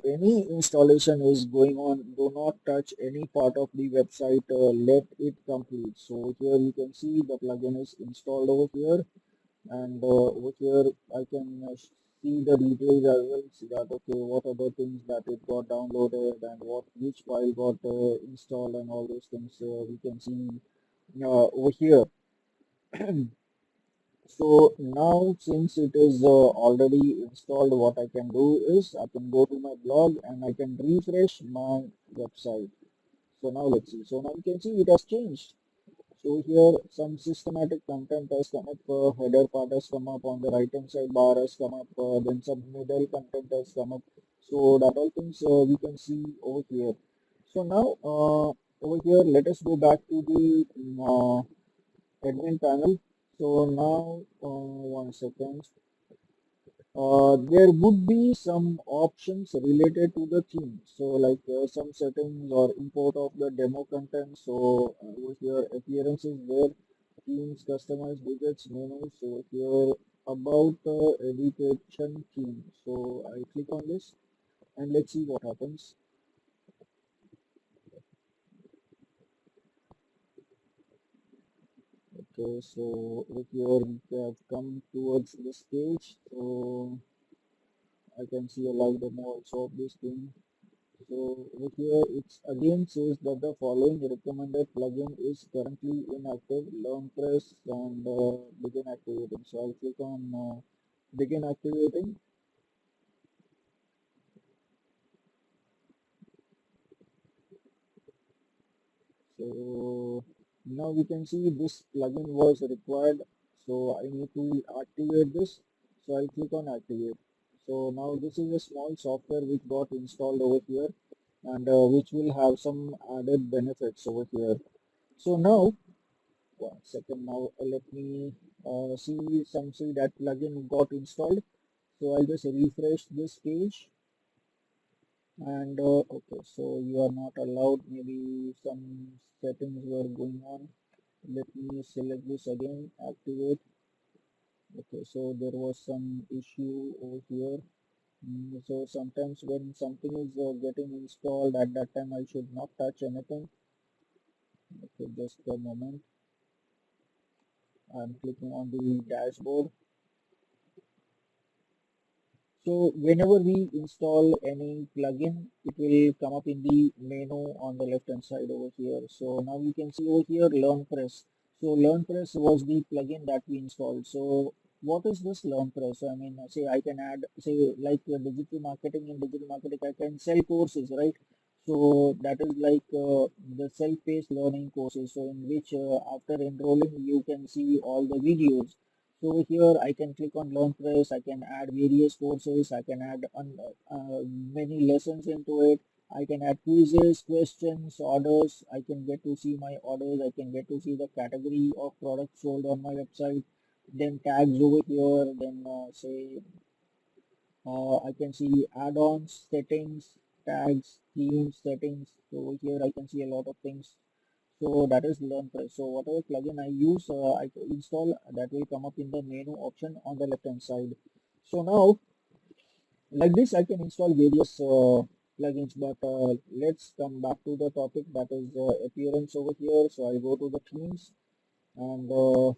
any installation is going on, do not touch any part of the website, let it complete. So here you can see the plugin is installed over here, and over here I can see the details as well, see that okay, what are the things that it got downloaded and which file got installed and all those things we can see over here. So now since it is already installed, what I can do is I can go to my blog and I can refresh my website. So now let's see. So now you can see it has changed. So here some systematic content has come up, header part has come up, on the right hand side bar has come up, then some middle content has come up. So that all things we can see over here. So now over here let us go back to the admin panel. So now, one second. There would be some options related to the theme. So like some settings or import of the demo content. So over here appearance is there, themes, customized widgets, menus. So here about education theme. So I click on this and let's see what happens. Okay, so over here we have come towards this page. So I can see a live demo also of this thing. So over here it's again says that the following recommended plugin is currently inactive. Learn press and begin activating. So I'll click on begin activating. So now we can see this plugin was required. So I need to activate this. So I'll click on activate. So now this is a small software which got installed over here, and which will have some added benefits over here. So now, one second, now let me see that plugin got installed. So I'll just refresh this page, and okay, so you are not allowed, maybe some settings were going on. Let me select this again, activate. Okay, so there was some issue over here. So sometimes when something is getting installed, at that time I should not touch anything. Okay, just a moment. I'm clicking on the dashboard. So whenever we install any plugin, it will come up in the menu on the left hand side over here. So now you can see over here LearnPress. So LearnPress was the plugin that we installed. So what is this LearnPress? I mean, say I can add, say like digital marketing. In digital marketing, I can sell courses, right? So that is like the self-paced learning courses. So in which after enrolling, you can see all the videos. So here I can click on LearnPress, I can add various courses, I can add many lessons into it. I can add quizzes, questions, orders. I can get to see my orders. I can get to see the category of products sold on my website. Then tags over here. Then say I can see add-ons, settings, tags, themes, settings. So over here I can see a lot of things. So that is LearnPress. So whatever plugin I use, I install, that will come up in the menu option on the left hand side. So now, like this, I can install various plugins, but let's come back to the topic, that is appearance over here. So I go to the themes, and over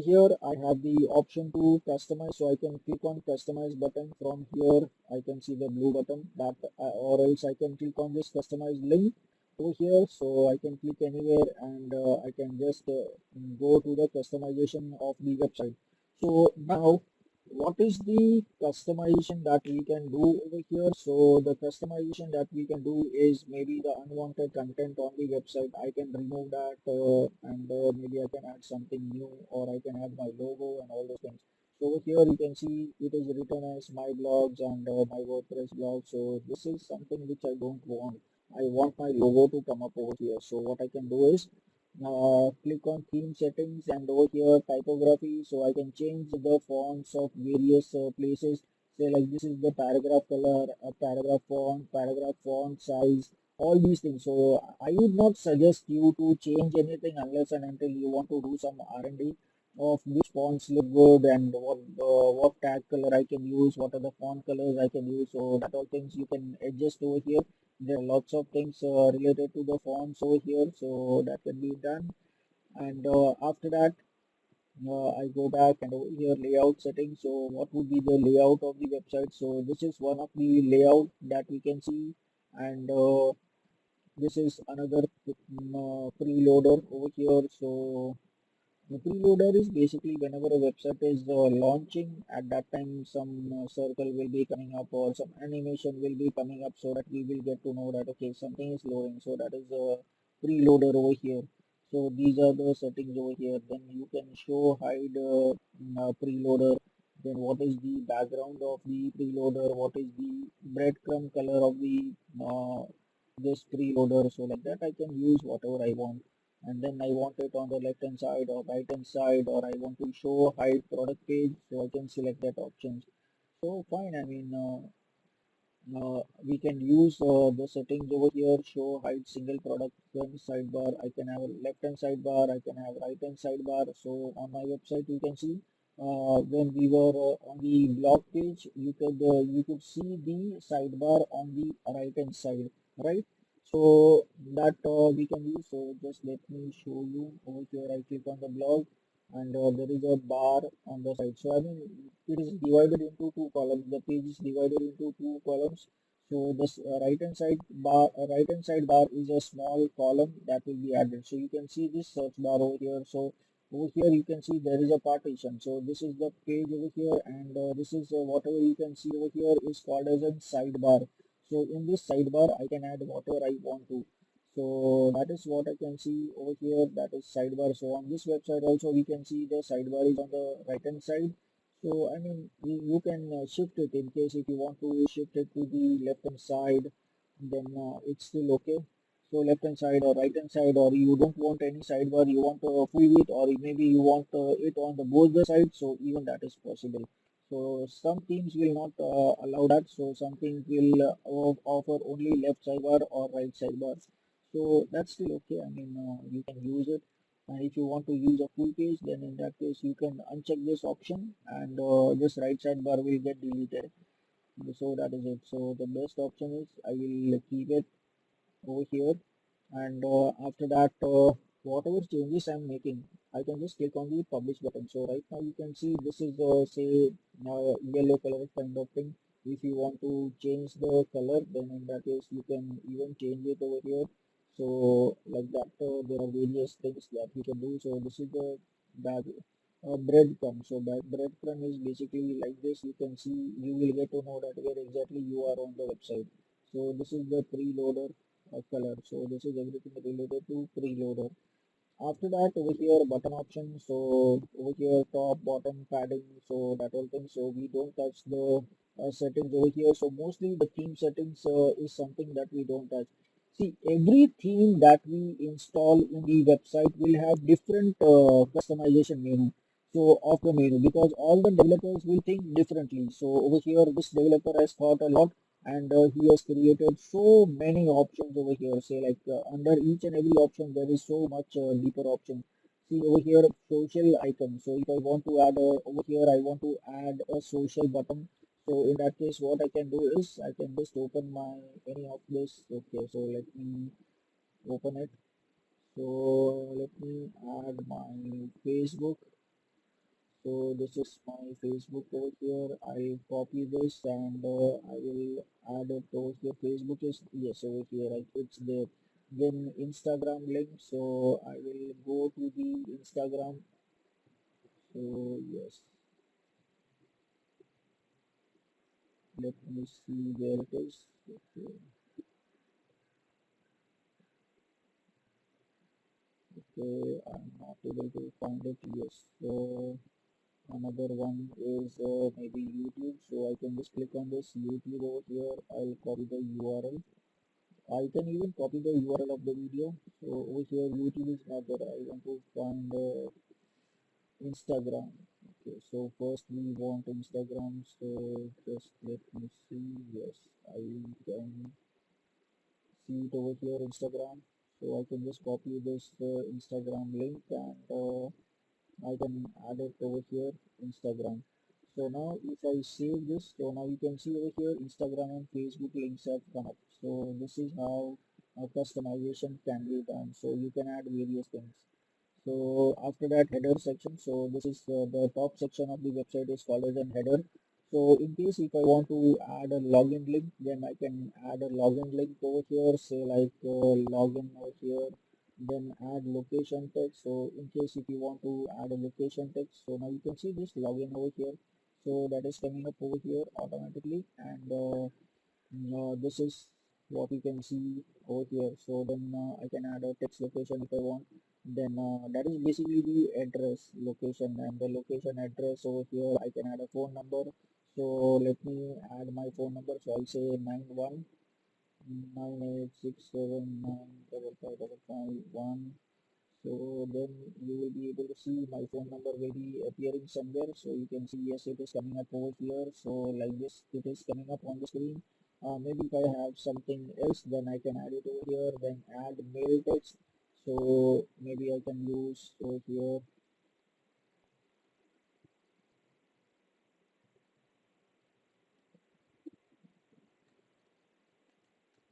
here I have the option to customize, so I can click on customize button. From here I can see the blue button, that or else I can click on this customize link over here. So I can click anywhere, and I can just go to the customization of the website. So now what is the customization that we can do over here? So the customization that we can do is maybe the unwanted content on the website. I can remove that, and maybe I can add something new, or I can add my logo and all those things. So over here you can see it is written as my blogs and my WordPress blog. So this is something which I don't want. I want my logo to come up over here. So what I can do is click on theme settings and over here typography. So I can change the fonts of various places. Say like this is the paragraph color, a paragraph font size, all these things. So I would not suggest you to change anything unless and until you want to do some R&D of which fonts look good and what tag color I can use, what are the font colors I can use. So that all things you can adjust over here. There are lots of things related to the fonts over here, so that can be done. And after that, I go back and over here layout settings. So what would be the layout of the website? So this is one of the layout that we can see, and this is another preloader over here. So the preloader is basically whenever a website is launching, at that time some circle will be coming up or some animation will be coming up so that we will get to know that okay, something is loading. So that is a preloader over here. So these are the settings over here. Then you can show hide preloader. Then what is the background of the preloader? What is the breadcrumb color of the this preloader? So like that I can use whatever I want, and then I want it on the left hand side or right hand side, or I want to show hide product page, so I can select that options. So fine, I mean we can use the settings over here, show hide single product sidebar. I can have a left hand sidebar, I can have right hand sidebar. So on my website you can see when we were on the blog page, you could see the sidebar on the right hand side, right? So that we can use. So just let me show you over here. I click on the blog and there is a bar on the side. So I mean it is divided into two columns. The page is divided into two columns. So this right hand side bar is a small column that will be added. So you can see this search bar over here. So over here you can see there is a partition. So this is the page over here, and this is whatever you can see over here is called as a sidebar. So in this sidebar I can add whatever I want to. So that is what I can see over here, that is sidebar. So on this website also we can see the sidebar is on the right hand side. So I mean you can shift it in case if you want to shift it to the left hand side, then it's still okay. So left hand side or right hand side, or you don't want any sidebar, you want full width, or maybe you want it on the both the sides, so even that is possible. So some teams will not allow that, so some teams will offer only left sidebar or right sidebar. So that's still okay. I mean you can use it, and if you want to use a full page, then in that case you can uncheck this option and this right sidebar will get deleted. So that is it. So the best option is I will keep it over here, and after that whatever changes I'm making, I can just click on the publish button. So right now you can see this is say yellow color kind of thing. If you want to change the color, then in that case you can even change it over here. So like that there are various things that you can do. So this is the bag breadcrumb. So breadcrumb is basically like this. You can see, you will get to know that where exactly you are on the website. So this is the preloader color. So this is everything related to preloader. After that over here button option. So over here top bottom padding, so that whole thing. So we don't touch the settings over here. So mostly the theme settings is something that we don't touch. See, every theme that we install in the website will have different customization menu. So of the menu, because all the developers will think differently. So over here this developer has thought a lot, and he has created so many options over here. Say like under each and every option there is so much deeper option. See over here social icon. So if I want to add over here I want to add a social button. So in that case what I can do is I can just open my any of this. Okay, so let me open it. So let me add my Facebook. So this is my Facebook over here. I'll copy this and I will add it over here. Facebook is, yes, over here. It's there. Then Instagram link. So I will go to the Instagram. So yes, let me see where it is. Okay, okay, I'm not able to find it. Yes. So Another one is maybe YouTube. So I can just click on this YouTube over here. I'll copy the URL. I can even copy the URL of the video. So over here YouTube is not there. I want to find Instagram. Okay, so first we want Instagram. So just let me see. Yes, I can see it over here Instagram. So I can just copy this Instagram link and I can add it over here Instagram. So now if I save this, so now you can see over here Instagram and Facebook links have come up. So this is how customization can be done. So you can add various things. So after that, header section. So this is the top section of the website is called as a header. So in case if I want to add a login link, then I can add a login link over here, say like login over here, then add location text. So in case if you want to add a location text, so now you can see this login over here. So that is coming up over here automatically, and this is what you can see over here. So then I can add a text location if I want. Then that is basically the address location, and the location address over here I can add a phone number. So let me add my phone number. So I'll say 919867955551. So then you will be able to see my phone number will be appearing somewhere. So you can see yes, it is coming up over here. So like this, it is coming up on the screen. Maybe if I have something else, then I can add it over here. Then add mail text. So maybe I can use over here.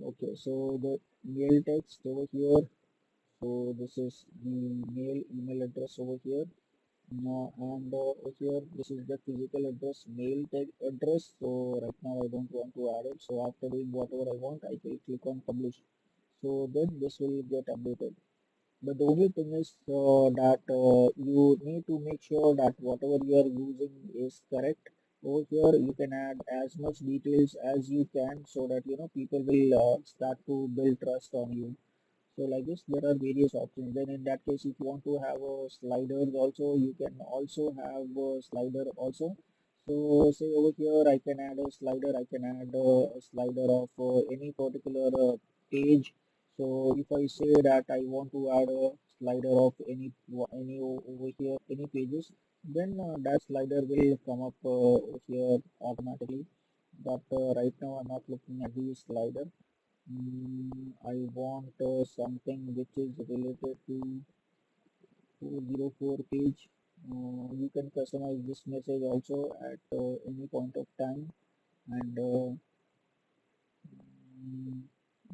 Okay, so the mail text over here. So this is the email address over here. And over here this is the physical address, mail tag address. So right now I don't want to add it. So after doing whatever I want, I will click on publish. So then this will get updated. But the only thing is that you need to make sure that whatever you are using is correct. Over here you can add as much details as you can, so that people will start to build trust on you. So like this, there are various options. Then in that case, if you want to have a slider also, you can also have a slider also. So say over here, I can add a slider. I can add a slider of any particular page. So if I say that I want to add a slider of any over here any pages, then that slider will come up over here automatically. But right now I'm not looking at the slider. I want something which is related to 204 page. You can customize this message also at any point of time, and mm,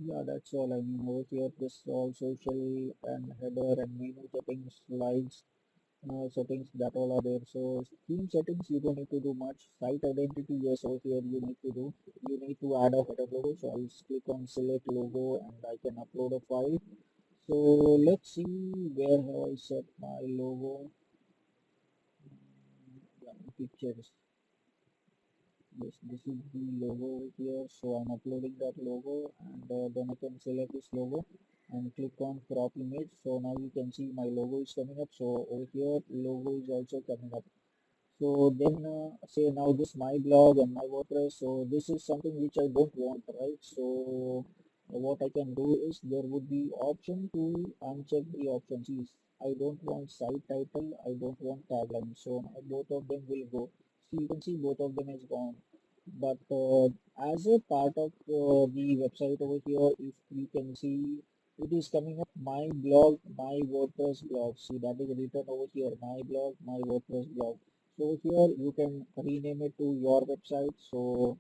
yeah, that's all. I mean, over here, this all social and header and menu settings, slides, settings, that all are there. So theme settings, you don't need to do much. Site identity, yes, over here you need to do. You need to add a header logo. So I'll click on select logo and I can upload a file. So let's see where have I set my logo. Yeah, pictures. Yes, this is the logo over here. So I'm uploading that logo, and then I can select this logo and click on crop image. So now you can see my logo is coming up. So over here logo is also coming up. So then say now this my blog and my WordPress. So this is something which I don't want, right? So what I can do is there would be option to uncheck the options. Is I don't want site title, I don't want tagline. So now both of them will go. So you can see both of them is gone. But as a part of the website over here, if you can see, it is coming up my blog, my WordPress blog. See, that is written over here, my blog, my WordPress blog. So here you can rename it to your website. So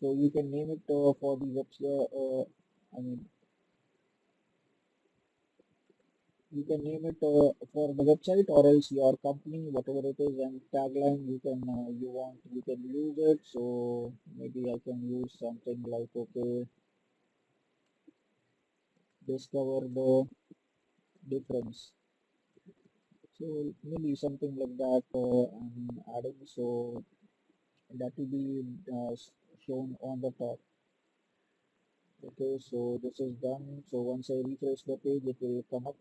you can name it for the website. I mean, you can name it for the website or else your company, whatever it is, and tagline you can you want you can use it. So maybe I can use something like okay, discover the difference. So maybe something like that I'm adding. So that will be shown on the top. Okay, so this is done. So once I refresh the page, it will come up,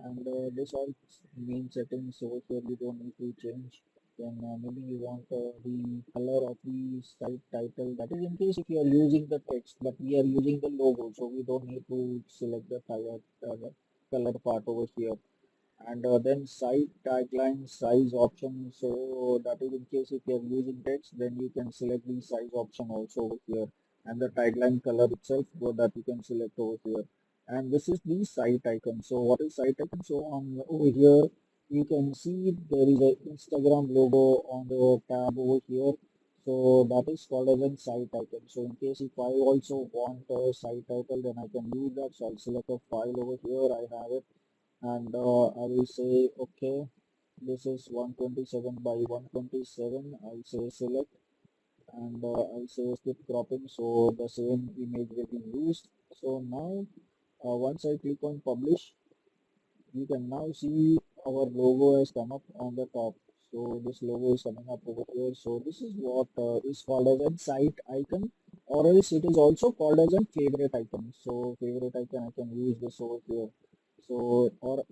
And this all main settings over here you don't need to change. Then maybe you want the color of the site title. That is in case if you are using the text, but we are using the logo, so we don't need to select the color part over here. And then site tagline size option, so that is in case if you are using text, then you can select the size option also over here, and the tagline color itself, so that you can select over here. And this is the site icon. So what is site icon? So on over here you can see there is a Instagram logo on the tab over here, so that is called as a site icon. So in case if I also want a site title, then I can use that. So I'll select a file over here, I have it, and I will say okay, this is 127 by 127. I'll say select, and I'll say skip cropping, so the same image will be used. So now once I click on publish, you can now see our logo has come up on the top. So this logo is coming up over here. So this is what is called as a site icon, or else it is also called as a favorite icon. So favorite icon, I can use this over here. So or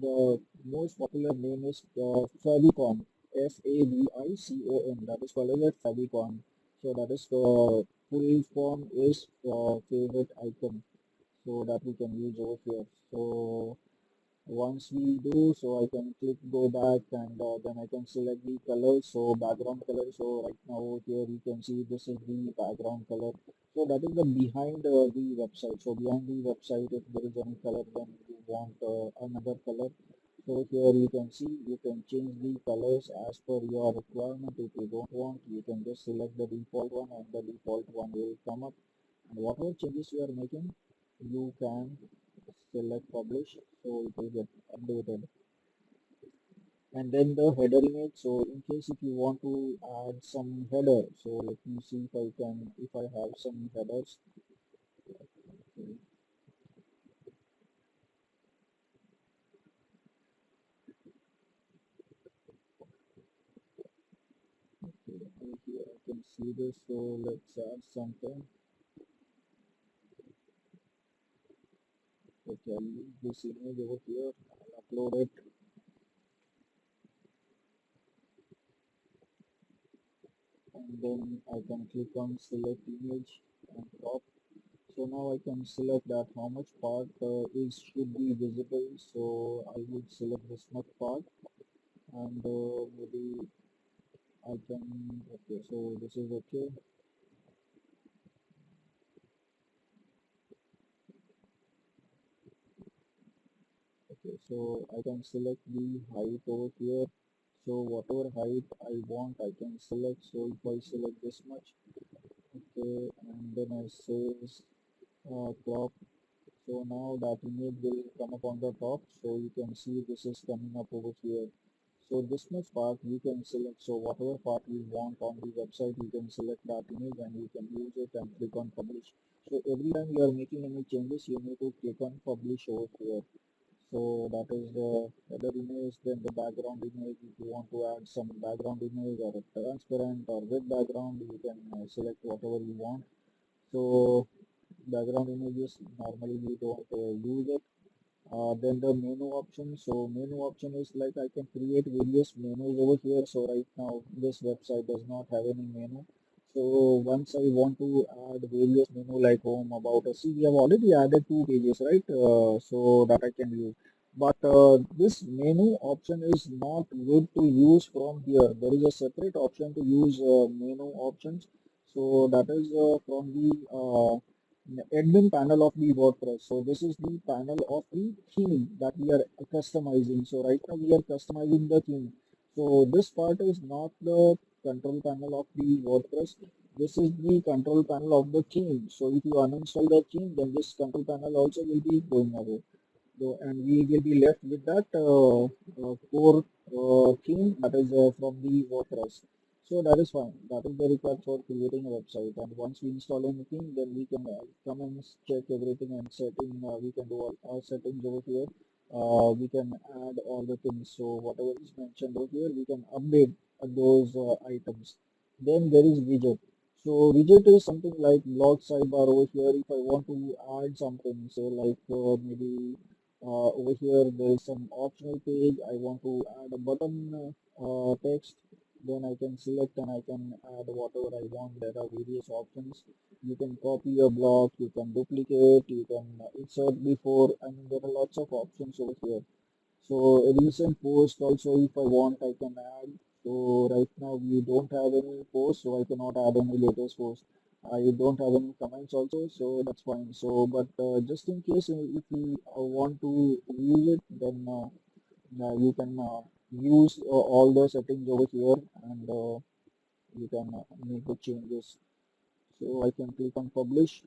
the most popular name is favicon, Favicon. That is called as a favicon. So that is full form is favorite icon. So that we can use over here. So once we do, so I can click go back, and then I can select the color, so background color. So right now over here you can see this is the background color. So that is the behind the website. So behind the website, if there is any color, then you want another color. So here you can see you can change the colors as per your requirement. If you don't want, you can just select the default one, and the default one will come up. And whatever changes you are making, you can select publish, so it will get updated. And then the header image, so in case if you want to add some header, so let me see if I can, if I have some headers. Okay, okay, here I can see this, so let's add something. Okay, I'll use this image over here, I'll upload it, and then I can click on select image and crop. So now I can select that how much part is should be visible. So I would select this much part, and maybe I can, okay, so this is okay. Okay, so I can select the height over here. So whatever height I want, I can select. So if I select this much, okay, and then I say crop. So now that image will come up on the top. So you can see this is coming up over here. So this much part you can select. So whatever part you want on the website, you can select that image and you can use it and click on publish. So every time you are making any changes, you need to click on publish over here. So that is the header image. Then the background image, if you want to add some background image or a transparent or with background, you can select whatever you want. So background images, normally we don't use it. Then the menu option. So menu option is like I can create various menus over here. So right now this website does not have any menu. So once I want to add various menu like home, about us, see we have already added two pages, right? So that I can use. But this menu option is not good to use from here. There is a separate option to use menu options. So that is from the admin panel of the WordPress. So this is the panel of the theme that we are customizing. So right now we are customizing the theme. So this part is not the control panel of the WordPress. This is the control panel of the theme. So if you uninstall the theme, then this control panel also will be going away. So, and we will be left with that core theme that is from the WordPress. So that is fine. That is the required for creating a website. And once we install anything, then we can come and check everything and setting. We can do all our settings over here. We can add all the things. So whatever is mentioned over here, we can update those items. Then there is widget. So widget is something like blog sidebar over here. If I want to add something, say like maybe over here there is some optional page. I want to add a button text, then I can select and I can add whatever I want. There are various options. You can copy a block, you can duplicate, you can insert before. I mean, there are lots of options over here. So a recent post also, if I want, I can add. So right now we don't have any post, so I cannot add any latest post. I don't have any comments also, so that's fine. So, but just in case if we want to use it, then you can use all the settings over here, and you can make the changes. So I can click on publish,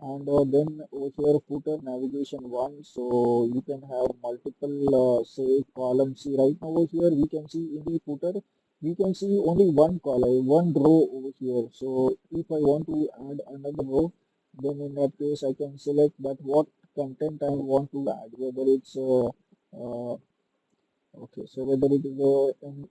and then over here footer navigation one, so you can have multiple say columns. See, right now over here we can see in the footer we can see only one column, one row over here. So if I want to add another row, then in that case I can select that what content I want to add, whether it's uh, okay, so whether it is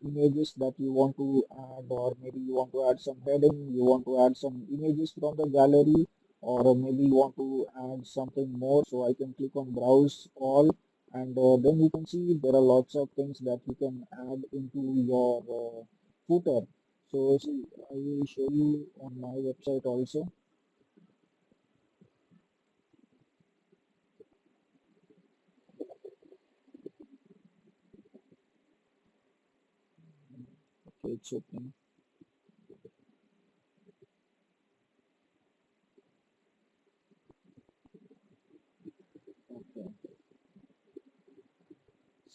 images that you want to add, or maybe you want to add some heading, you want to add some images from the gallery, or maybe you want to add something more. So I can click on browse all, and then you can see there are lots of things that you can add into your footer. So see, I will show you on my website also. Okay, it's open. Okay.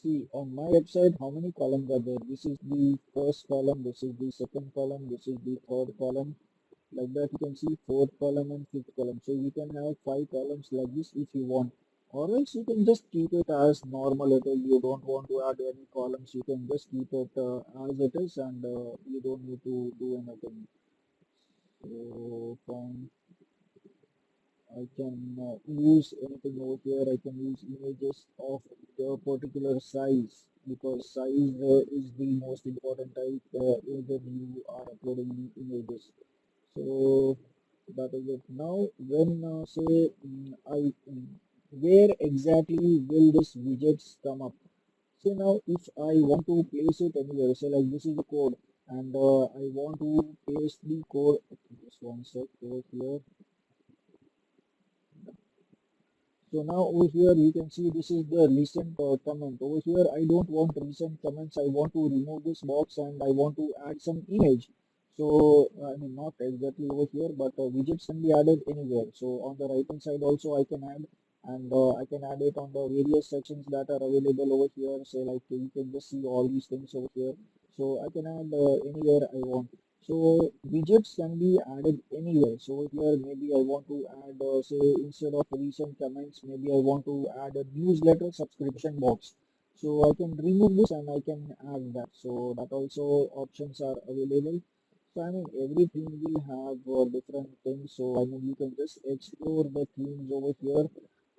See, on my website, how many columns are there? This is the first column, this is the second column, this is the third column. Like that, you can see fourth column and fifth column. So you can have 5 columns like this if you want. Or else you can just keep it as normal it is. You don't want to add any columns. You can just keep it as it is, and you don't need to do anything. So fine. I can use anything over here. I can use images of the particular size, because size is the most important type when you are uploading images. So that is it. Now, when say where exactly will this widgets come up? So now, if I want to place it anywhere, say like this is the code, and I want to paste the code. Just one sec over here. So now over here you can see this is the recent comment. Over here I don't want recent comments. I want to remove this box and I want to add some image. So I mean not exactly over here, but widgets can be added anywhere. So on the right hand side also I can add, and I can add it on the various sections that are available over here. Say like you can just see all these things over here. So I can add anywhere I want. So widgets can be added anywhere. So here maybe I want to add, say instead of recent comments, maybe I want to add a newsletter subscription box. So I can remove this and I can add that. So that also options are available. So I mean everything will have different things. So I mean you can just explore the themes over here,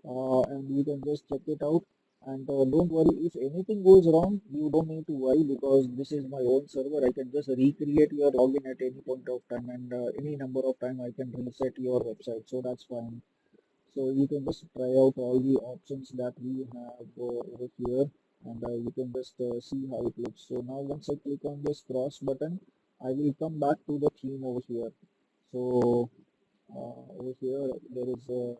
and you can just check it out. And don't worry, if anything goes wrong, you don't need to worry, because this is my own server. I can just recreate your login at any point of time, and any number of time I can reset your website. So that's fine. So you can just try out all the options that we have over here, and you can just see how it looks. So now once I click on this cross button, I will come back to the theme over here. So over here there is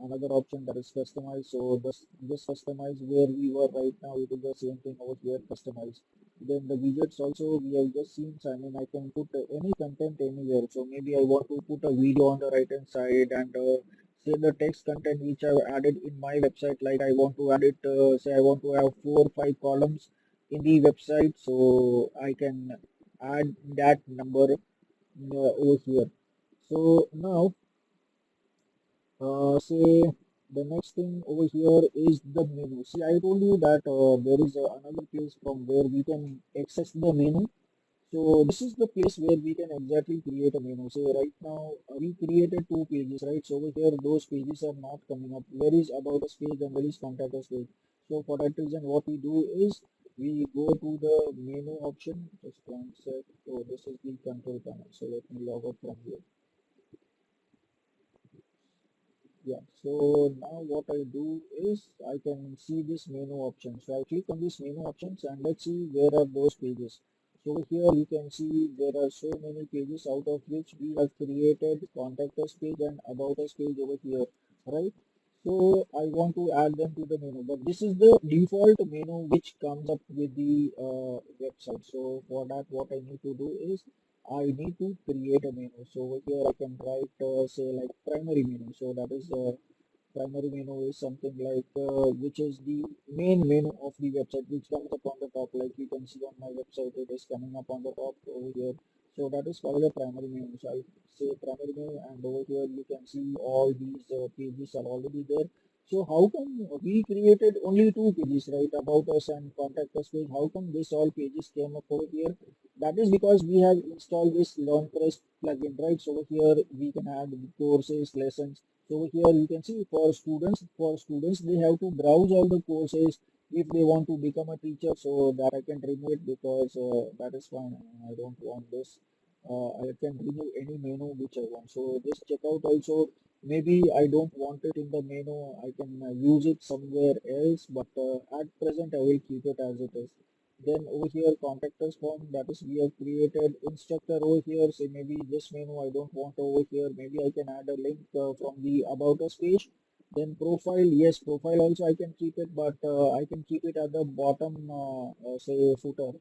another option that is customize. So this customize where we were right now, it is the same thing over here, customize. Then the widgets also we have just seen. So I mean I can put any content anywhere. So maybe I want to put a video on the right hand side, and say the text content which I've added in my website, like I want to add it, say I want to have 4 or 5 columns in the website, so I can add that number over here. So now say the next thing over here is the menu. See, I told you that there is another place from where we can access the menu. So this is the place where we can exactly create a menu. So right now we created 2 pages, right? So over here those pages are not coming up. There is about us page and there is contact us page. So for that reason, what we do is we go to the menu option. Just one sec. Oh, this is the control panel. So let me log out from here. Yeah, so now what I do is I can see this menu option. So I click on this menu options and let's see where are those pages. So here you can see there are so many pages, out of which we have created contact us page and about us page over here, right? So I want to add them to the menu, but this is the default menu which comes up with the website. So for that, what I need to do is I need to create a menu. So over here I can write say like primary menu. So that is primary menu is something like which is the main menu of the website, which comes up on the top, like you can see on my website it is coming up on the top over here. So that is called a primary menu. So I say primary menu, and over here you can see all these pages are already there. So how come we created only two pages, right, about us and contact us page? How come this all pages came up over here? That is because we have installed this WordPress plugin, right? So over here we can add courses, lessons. So over here you can see for students they have to browse all the courses if they want to become a teacher. So that I can remove it because that is fine. I don't want this. I can remove any menu which I want. So this checkout also, maybe I don't want it in the menu. I can use it somewhere else, but at present I will keep it as it is. Then over here contact us form, that is we have created instructor over here. Say maybe this menu I don't want over here. Maybe I can add a link from the about us page. Then profile, yes, profile also I can keep it, but I can keep it at the bottom, say footer,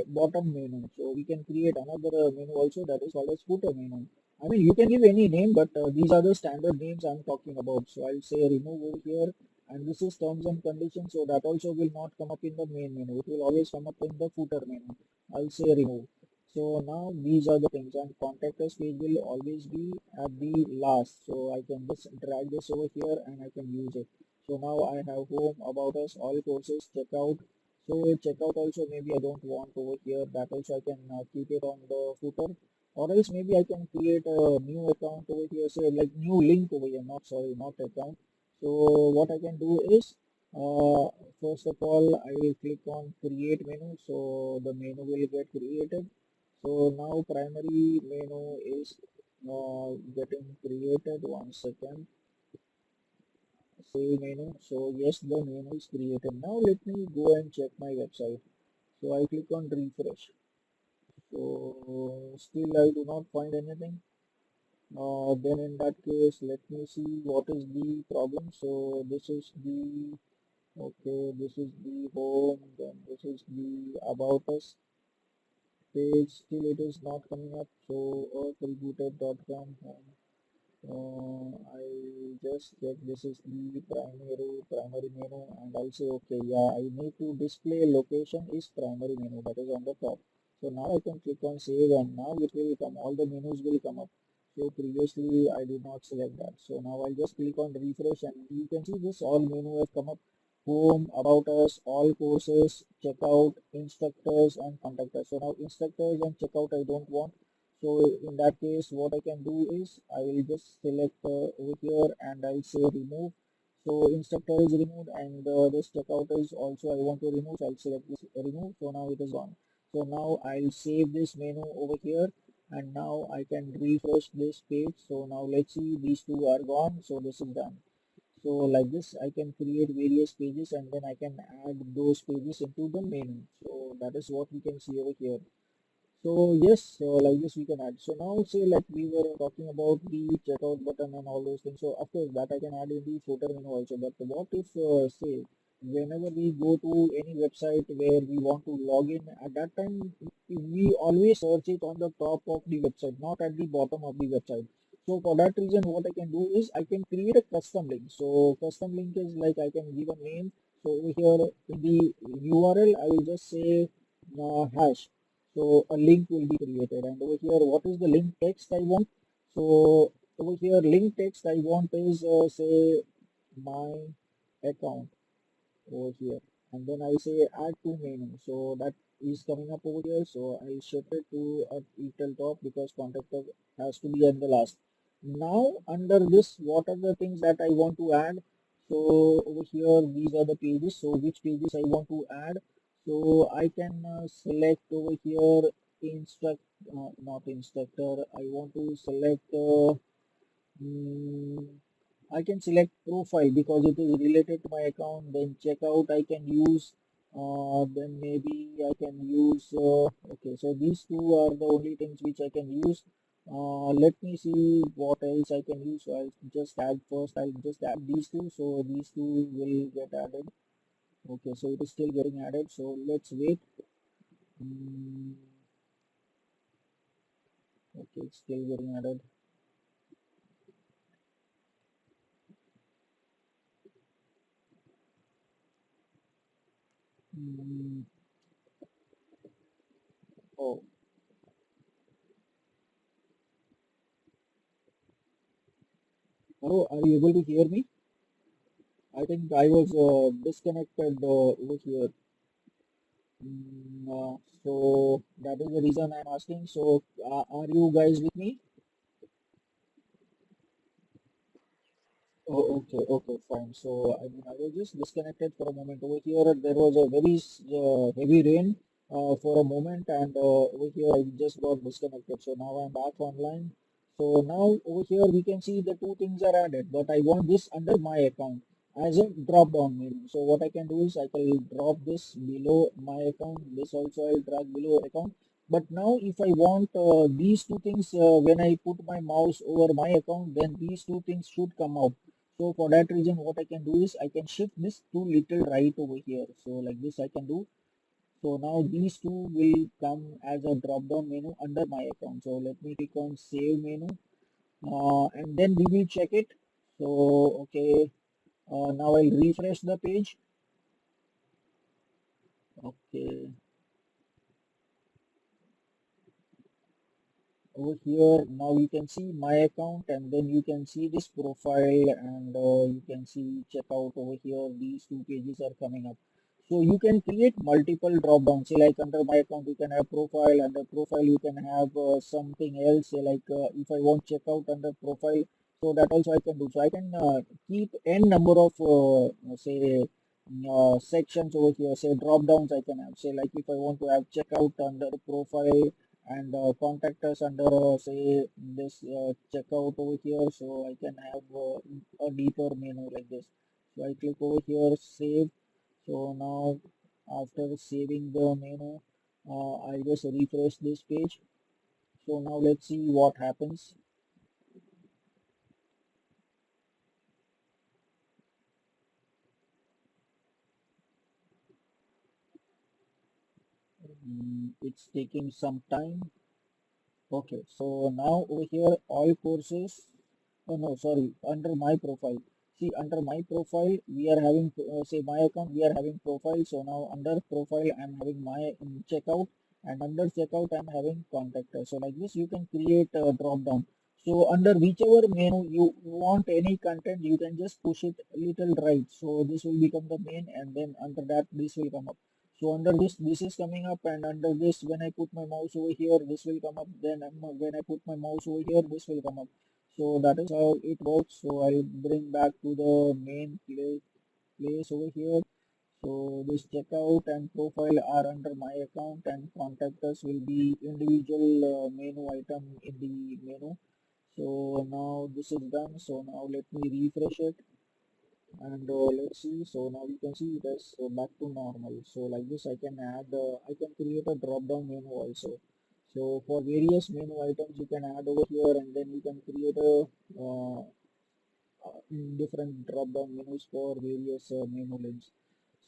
bottom menu. So we can create another menu also, that is called as footer menu. I mean you can give any name, but these are the standard names I'm talking about. So I'll say remove over here, and this is terms and conditions, so that also will not come up in the main menu. It will always come up in the footer menu. I'll say remove. So now these are the things, and contact us page will always be at the last. So I can just drag this over here and I can use it. So now I have home, about us, all courses, checkout. So checkout also maybe I don't want over here. That also I can keep it on the footer, or else maybe I can create a new account over here. Say like new link over here. Not sorry, not account. So what I can do is first of all I will click on create menu, so the menu will get created. So now primary menu is getting created. One second, save menu. So yes, the menu is created. Now let me go and check my website. So I click on refresh. So still I do not find anything. Then in that case, let me see what is the problem. So this is the okay, this is the home, then this is the about us page. Still it is not coming up. So earthrebooted.com home. I just check, this is the primary menu, and I'll say okay, yeah, I need to display location is primary menu, that is on the top. So now I can click on save, and now it will come, all the menus will come up. So previously I did not select that. So now I'll just click on refresh, and you can see this all menu has come up: home, about us, all courses, checkout, instructors, and contact us. So now instructors and checkout I don't want. So in that case, what I can do is I will just select over here and I'll say remove. So instructor is removed, and this checkout is also I want to remove. So I'll select this remove. So now it is gone. So now I'll save this menu over here, and now I can refresh this page. So now let's see, these two are gone. So this is done. So like this I can create various pages, and then I can add those pages into the menu. So that is what we can see over here. So yes, like this we can add. So now say like we were talking about the checkout button and all those things. So of course that I can add in the footer menu also. But what if say whenever we go to any website where we want to log in, at that time we always search it on the top of the website, not at the bottom of the website. So for that reason, what I can do is I can create a custom link. So custom link is like I can give a name. So over here in the URL I will just say hash. So a link will be created, and over here what is the link text I want? So over here link text I want is say my account over here, and then I say add to menu. So that is coming up over here. So I shift it to a equal top because contact us has to be at the last. Now under this, what are the things that I want to add? So over here these are the pages. So which pages I want to add? So I can select over here not instructor. I want to select mm, I can select profile because it is related to my account. Then checkout I can use. Then maybe I can use. Okay, so these two are the only things which I can use. Let me see what else I can use. So I'll just add first. I'll just add these two. So these two will get added. Okay, so it is still getting added. So let's wait. Mm, okay, it's still getting added. Mm, oh, hello, are you able to hear me? I think I was disconnected over here. So that is the reason I'm asking. So are you guys with me? Oh, okay, okay, fine. So I was just disconnected for a moment. Over here, there was a very heavy rain for a moment, and over here I just got disconnected. So now I'm back online. So now over here we can see the two things are added, but I want this under my account as a drop down menu. So what I can do is I can drop this below my account. This also I'll drag below account. But now if I want these two things, when I put my mouse over my account, then these two things should come out. So for that reason, what I can do is I can shift this to little right over here. So like this I can do. So now these two will come as a drop down menu under my account. So let me click on save menu and then we will check it. So okay, now I'll refresh the page. Okay, over here now you can see my account and then you can see this profile and you can see checkout over here. These two pages are coming up. So you can create multiple drop downs. Say like under my account you can have profile, under profile you can have something else. Say like if I want checkout under profile, so that also I can do. So I can keep n number of say sections over here. Say drop downs I can have. Say like if I want to have checkout under profile and contact us under say this checkout over here, so I can have a deeper menu like this. So I click over here save. So now after saving the menu, I just refresh this page. So now let's see what happens. It's taking some time. Okay, so now over here all courses. Oh no, sorry, under my profile. See, under my profile, we are having, say, my account, we are having profile. So now under profile, I'm having my checkout, and under checkout, I'm having contact us. So like this, you can create a drop down. So under whichever menu you want any content, you can just push it a little right. So this will become the main, and then under that, this will come up. So under this is coming up, and under this, when I put my mouse over here, this will come up. Then when I put my mouse over here, this will come up. So that is how it works. So I'll bring back to the main place over here. So this checkout and profile are under my account, and contact us will be individual menu item in the menu. So now this is done. So now let me refresh it and let's see. So now you can see it is back to normal. So like this I can add I can create a drop down menu also. So for various menu items you can add over here, and then you can create a uh, different drop down menus for various menu links.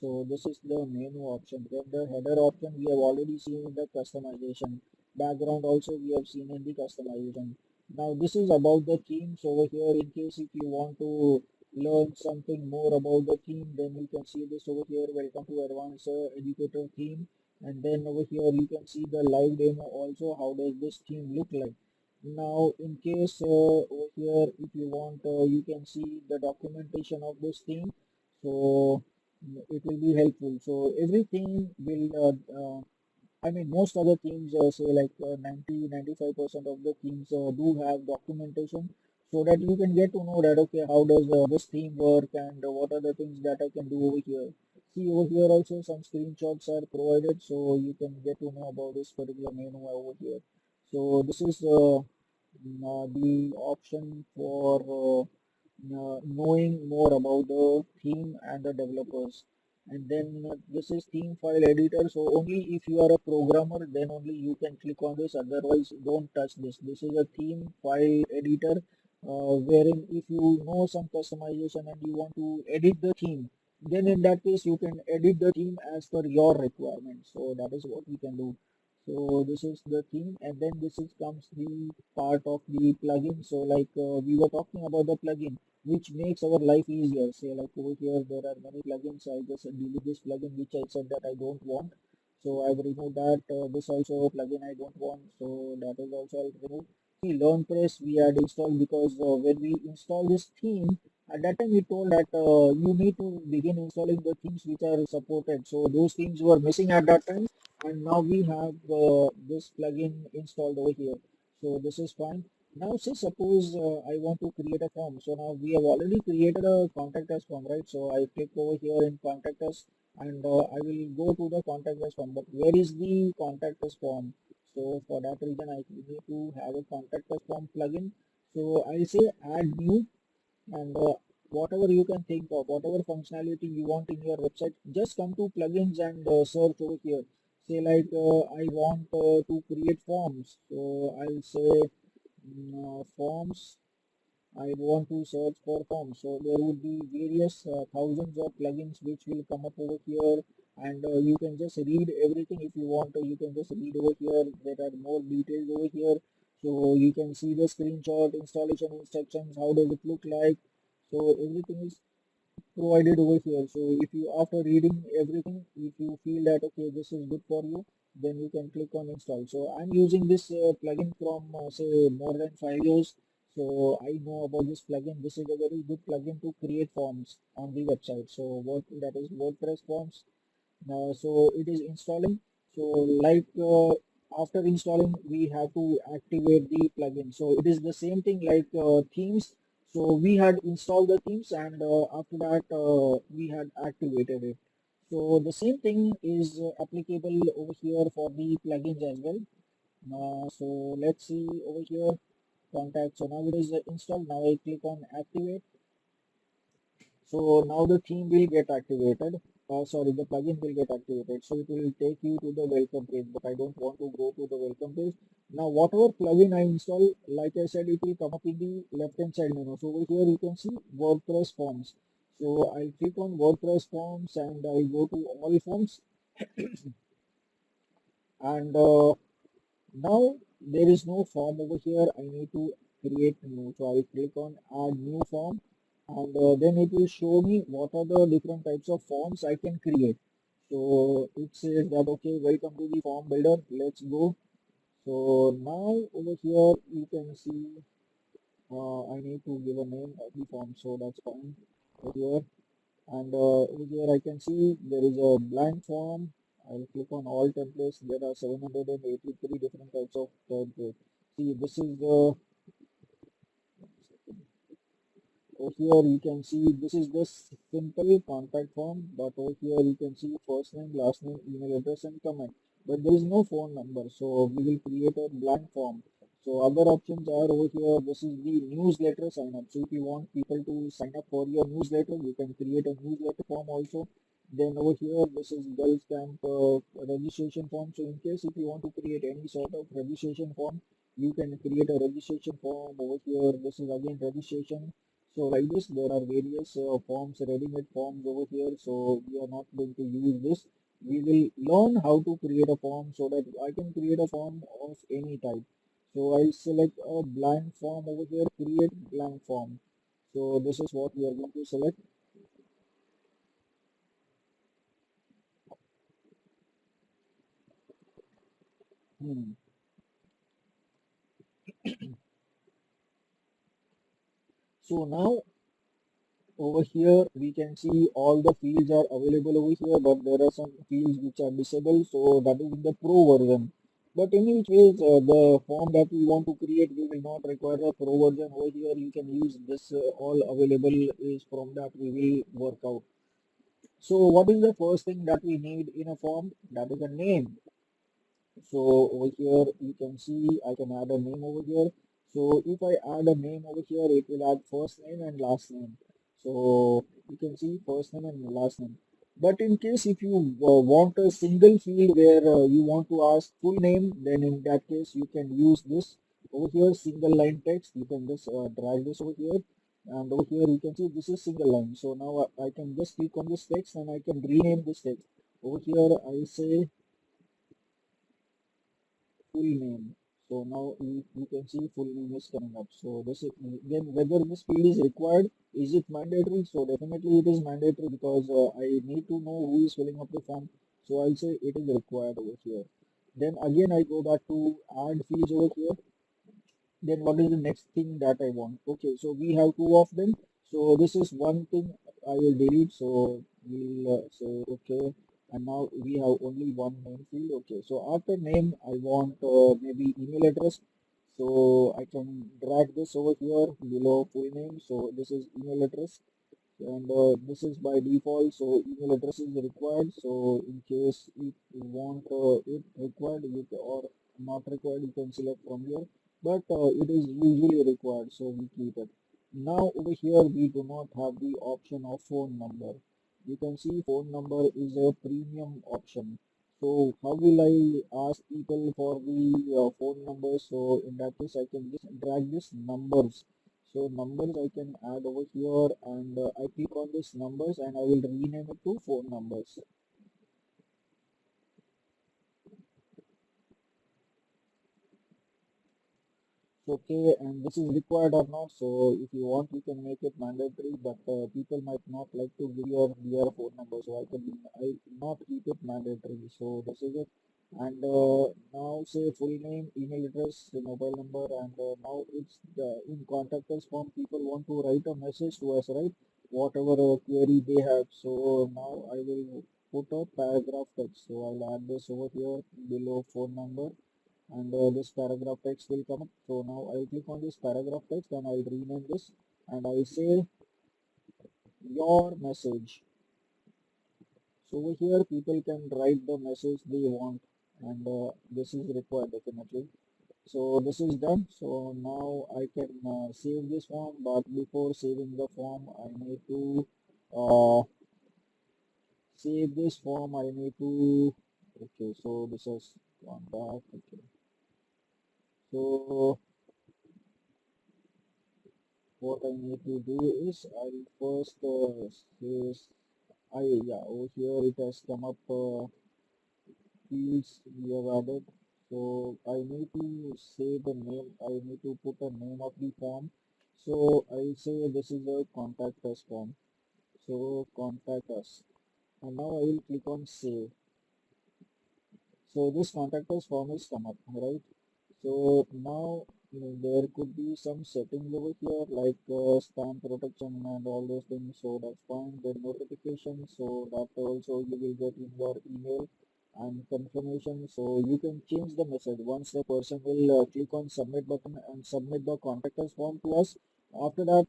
So this is the menu option. Then the header option we have already seen in the customization. Background also we have seen in the customization. Now this is about the themes over here. In case if you want to learn something more about the theme, then you can see this over here. Welcome to advanced educator theme. And then over here you can see the live demo also. How does this theme look like? Now, in case over here, if you want, you can see the documentation of this theme. So it will be helpful. So everything will, I mean, most other themes, say like 90-95% of the themes do have documentation, so that you can get to know that, okay, how does this theme work, and what are the things that I can do over here. See over here also some screenshots are provided, so you can get to know about this particular menu over here. So this is the option for knowing more about the theme and the developers. And then this is theme file editor. So only if you are a programmer, then only you can click on this. Otherwise, don't touch this. This is a theme file editor, wherein if you know some customization and you want to edit the theme, then in that case you can edit the theme as per your requirement. So that is what we can do. So this is the theme, and then this is comes the part of the plugin. So like we were talking about the plugin which makes our life easier. Say like over here there are many plugins. I just delete this plugin which I said that I don't want. So I've removed that. This also a plugin I don't want. So that is also I'll remove. See, LearnPress we had installed because when we install this theme, at that time we told that you need to begin installing the themes which are supported. So those themes were missing at that time, and now we have this plugin installed over here. So this is fine. Now, say suppose I want to create a form. So now we have already created a contact us form, right? So I click over here in contact us, and I will go to the contact us form. But where is the contact us form? So for that reason, I need to have a contact us form plugin. So I'll say add new, and whatever you can think of, whatever functionality you want in your website, just come to plugins and search over here. Say like I want to create forms. So I'll say forms. I want to search for forms. So there would be various thousands of plugins which will come up over here, and you can just read everything if you want. You can just read over here. There are more details over here. So you can see the screenshot, installation instructions, how does it look like. So everything is provided over here. So if you, after reading everything, if you feel that okay this is good for you, then you can click on install. So I'm using this plugin from say more than 5 years. So I know about this plugin. This is a very good plugin to create forms on the website. So what that is WordPress forms. So it is installing. So like after installing, we have to activate the plugin. So it is the same thing like themes. So we had installed the themes, and after that we had activated it. So the same thing is applicable over here for the plugins as well. So let's see over here contact. So now it is installed. Now I click on activate. So now the theme will get activated. Sorry, the plugin will get activated. So it will take you to the welcome page, but I don't want to go to the welcome page. Now, whatever plugin I install, like I said, it will come up in the left hand side menu. So over here you can see WordPress forms. So I'll click on WordPress forms and I'll go to all forms, and now there is no form over here. I need to create new. So I click on add new form, and then it will show me what are the different types of forms I can create. So it says that okay, welcome to the form builder. Let's go. So now over here you can see I need to give a name of the form. So that's fine over here. And over here I can see there is a blank form. I'll click on all templates. There are 783 different types of templates. See, this is the over here you can see this is the simple contact form, but over here you can see first name, last name, email address, and comment. But there is no phone number, so we will create a blank form. So other options are over here. This is the newsletter sign up. So if you want people to sign up for your newsletter, you can create a newsletter form also. Then over here, this is Gulf Camp registration form. So in case if you want to create any sort of registration form, you can create a registration form over here. This is again registration. So like this, there are various forms, ready-made forms over here. So we are not going to use this. We will learn how to create a form so that I can create a form of any type. So I'll select a blank form over here, create blank form. So this is what we are going to select. Hmm. So now over here we can see all the fields are available over here, but there are some fields which are disabled. So that is in the pro version. But in which case the form that we want to create, we will not require a pro version. Over here you can use this all available is from that we will work out. So what is the first thing that we need in a form? That is a name. So over here you can see I can add a name over here. So if I add a name over here, it will add first name and last name. So you can see first name and last name. But in case if you want a single field where you want to ask full name, then in that case you can use this over here, single line text. You can just drag this over here, and over here you can see this is single line. So now I can just click on this text and I can rename this text. Over here I say full name. So now you can see full name is coming up. So this is then whether this field is required, is it mandatory? So definitely it is mandatory because I need to know who is filling up the form. So I'll say it is required over here. Then again I go back to add fields over here. Then what is the next thing that I want? Okay, so we have two of them. So this is one thing I will delete. So we'll say okay, and now we have only one name field. Okay, so after name I want maybe email address. So I can drag this over here below full name. So this is email address, and this is by default, so email address is required. So in case if you want it required, or not required, you can select from here, but it is usually required, so we keep it. Now over here we do not have the option of phone number. You can see phone number is a premium option. So how will I ask people for the phone number? So in that case I can just drag this numbers. So numbers I can add over here, and I click on this numbers and I will rename it to phone numbers. Okay, and this is required or not. So if you want, you can make it mandatory, but people might not like to give their phone number, so I not keep it mandatory. So this is it. And now say full name, email address, the mobile number, and now it's in contact us form. People want to write a message to us, right? Whatever query they have. So now I will put a paragraph text. So I'll add this over here below phone number, and this paragraph text will come up. So now I'll click on this paragraph text and I'll rename this, and I'll say your message. So over here people can write the message they want, and this is required definitely. So this is done. So now I can save this form, but before saving the form I need to save this form. I need to, okay, so this is one back. Okay, so what I need to do is I'll first say yeah, over here it has come up fields we have added. So I need to say the name. I need to put a name of the form. So I'll say this is a contact us form. So contact us, and now I will click on save. So this contact us form is come up, right? So now there could be some settings over here like spam protection and all those things. So that's fine. Then notification, so that also you will get in your email, and confirmation. So you can change the message once the person will click on submit button and submit the contact us form to us. After that,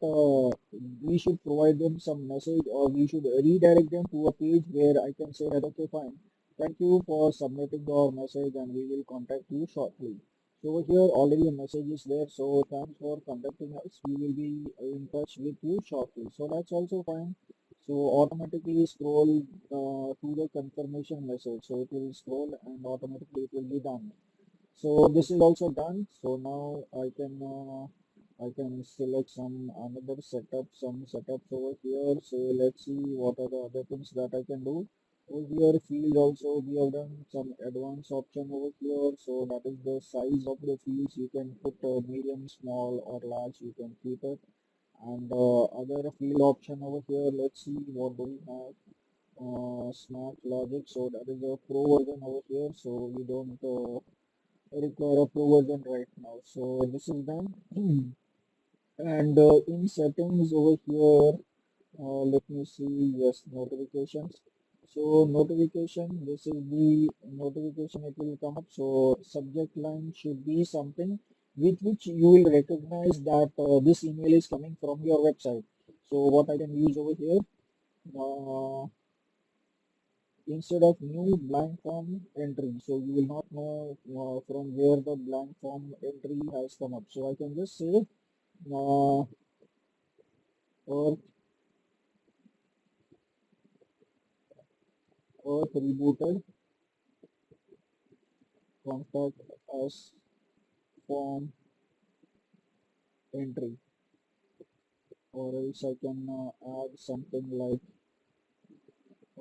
we should provide them some message, or we should redirect them to a page where I can say that okay, fine. Thank you for submitting your message and we will contact you shortly. So over here already a message is there. So thanks for contacting us. We will be in touch with you shortly. So that's also fine. So automatically scroll to the confirmation message. So it will scroll and automatically it will be done. So this is also done. So now I can select some another setup, some setups over here. So let's see what are the other things that I can do. Over here field also we have done some advanced option over here. So that is the size of the fields. You can put medium, small or large. You can keep it. And other field option over here. Let's see what do we have. Smart logic. So that is a pro version over here. So we don't require a pro version right now. So this is done. And in settings over here, let me see, yes, notifications. So notification, this is the notification, it will come up. So subject line should be something with which you will recognize that this email is coming from your website. So what I can use over here, uh, instead of new blank form entry. So you will not know from where the blank form entry has come up. So I can just say earth, earth rebooted, contact us form entry, or else I can add something like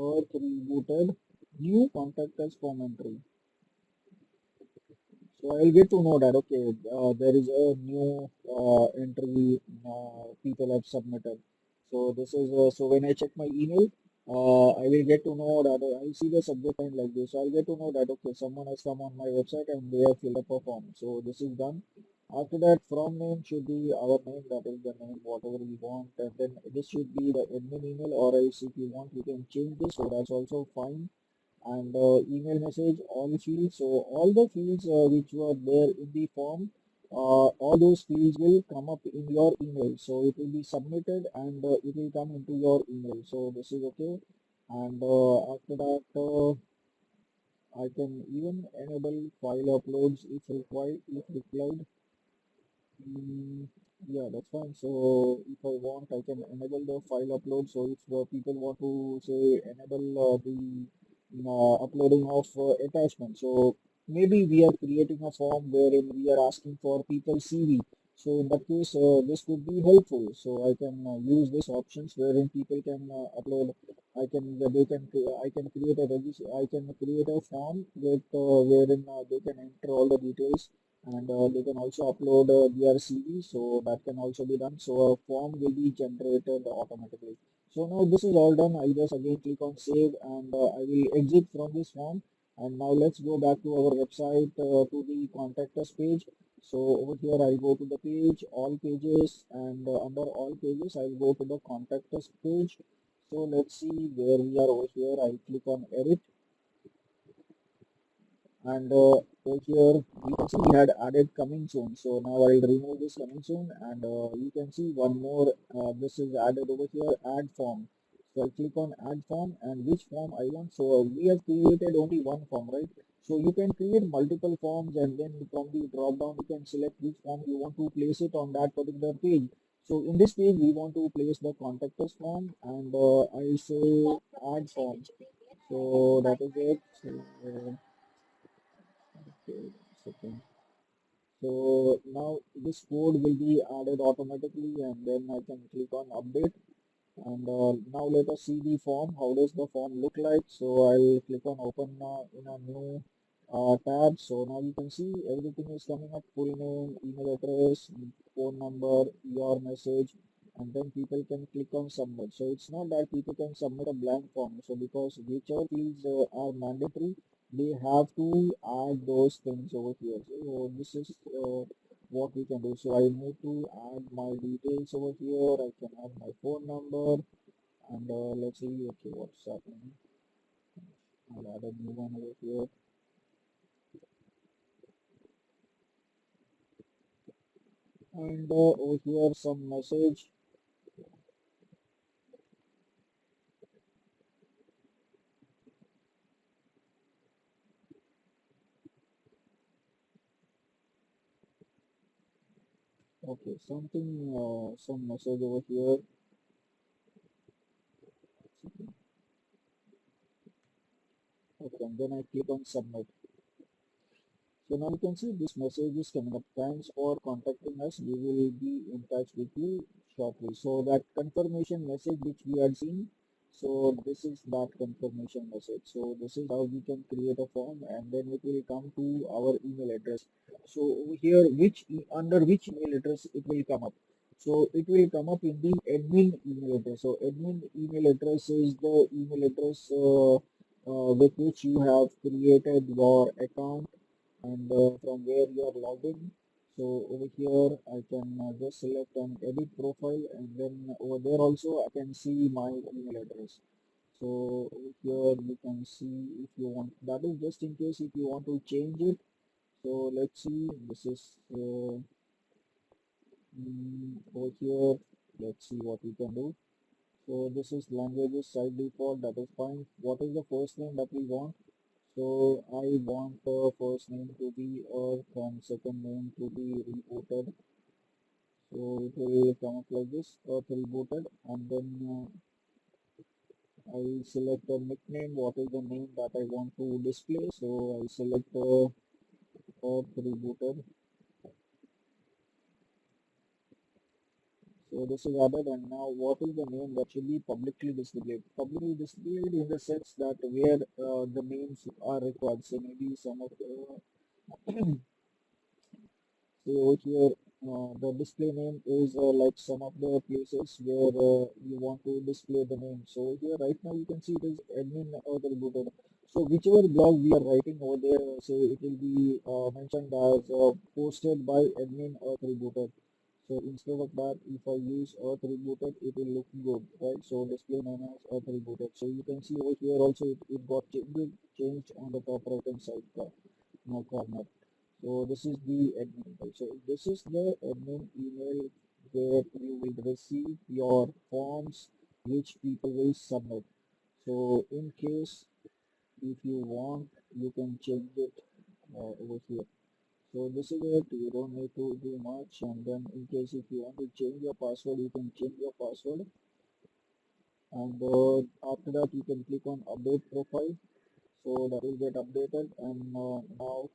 earth rebooted, new contact us form entry. So I'll get to know that okay, there is a new entry people have submitted. So this is so when I check my email, I will get to know that I'll see the subject line like this. So I'll get to know that okay, someone has come on my website and they have filled up a form. So this is done. After that, from name should be our name, that is the name, whatever we want, and then this should be the admin email, or else if you want, you can change this. So that's also fine, and email message all fields, so all the fields which were there in the form, all those fields will come up in your email, so it will be submitted and it will come into your email. So this is okay, and after that I can even enable file uploads if required, if required. Mm, yeah, that's fine. So if I want, I can enable the file upload. So if people want to say enable the uploading of attachment, so maybe we are creating a form wherein we are asking for people's CV. So in that case, this could be helpful. So I can use these options wherein people can upload. I can they can I can create a register. I can create a form with wherein they can enter all the details, and they can also upload their CV, so that can also be done. So a form will be generated automatically. So now this is all done. I'll just again click on save, and I will exit from this form. And now let's go back to our website, to the contact us page. So over here I'll go to the page, all pages, and under all pages I'll go to the contact us page. So let's see where we are over here. I'll click on edit, and over here you can see we had added coming soon. So now I'll remove this coming soon, and you can see one more, this is added over here, add form. So I'll click on add form, and which form I want. So we have created only one form, right? So you can create multiple forms, and then from the drop down you can select which form you want to place it on that particular page. So in this page we want to place the contact us form, and I'll say add form. So that is it. So okay, second. So now this code will be added automatically, and then I can click on update. And now let us see the form. How does the form look like? So I'll click on open in a new tab. So now you can see everything is coming up: full name, email address, phone number, your message, and then people can click on submit. So it's not that people can submit a blank form. So because whichever fields are mandatory, they have to add those things over here. So this is what we can do. So I need to add my details over here. I can add my phone number, and let's see, okay, what's happening. I'll add a new one over here, and over here some message. Okay, something, some message over here. Okay, and then I click on submit. So now you can see this message is coming up. Thanks for contacting us. We will be in touch with you shortly. So that confirmation message which we had seen. So this is that confirmation message. So this is how we can create a form, and then it will come to our email address. So over here, under which email address it will come up. So it will come up in the admin email address. So admin email address is the email address with which you have created your account, and from where you are logged in. So over here I can just select an edit profile, and then over there also I can see my email address. So over here you can see, if you want, that is just in case if you want to change it. So let's see, this is over here, let's see what we can do. So this is languages site default, that is fine. What is the first name that we want? So I want first name to be Earth and second name to be rebooted. So it will come up like this, Earth rebooted, and then I select a nickname. What is the name that I want to display? So I select Earth rebooted. So this is added, and now what is the name that should be publicly displayed? Publicly displayed in the sense that where the names are required. So maybe some of the so over here, the display name is like some of the places where you want to display the name. So here right now you can see it is admin author rebooted. So whichever blog we are writing over there, so it will be mentioned as posted by admin author rebooted. So instead of that, if I use Earth rebooted, it will look good, right? So display name as Earth rebooted. So you can see over here also it got changed on the top right hand side corner. So this is the admin email. So this is the admin email where you will receive your forms which people will submit. So in case if you want, you can change it over here. So this is it. You don't need to do much. And then in case if you want to change your password, you can change your password. And after that, you can click on update profile. So that will get updated. And now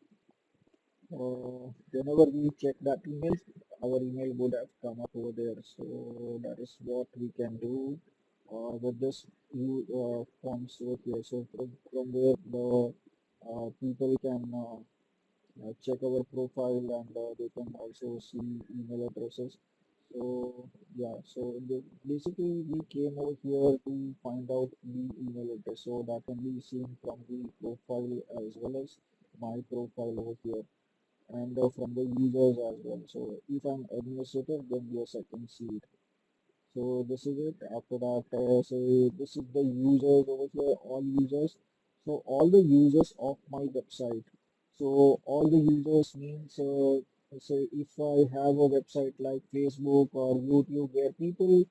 whenever we check that email, our email would have come up over there. So that is what we can do with this new forms over here. So from where the people can check our profile and they can also see email addresses. So yeah, so basically we came over here to find out the email address. So that can be seen from the profile as well as my profile over here and from the users as well. So if I'm administrator, then yes, I can see it. So this is it. After that, say this is the users over here, all users. So all the users of my website. So all the users means, say if I have a website like Facebook or YouTube where people,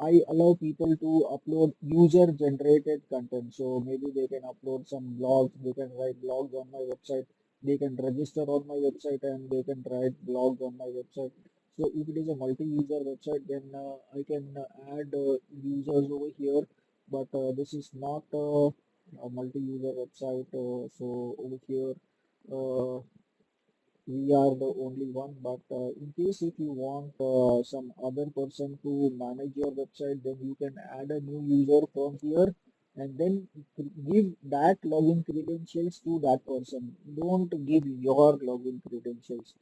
I allow people to upload user-generated content. So maybe they can upload some blogs, they can write blogs on my website, they can register on my website and they can write blogs on my website. So if it is a multi-user website, then I can add users over here. But this is not a multi-user website. So over here, uh, we are the only one. But in case if you want some other person to manage your website, then you can add a new user from here and then give that login credentials to that person. Don't give your login credentials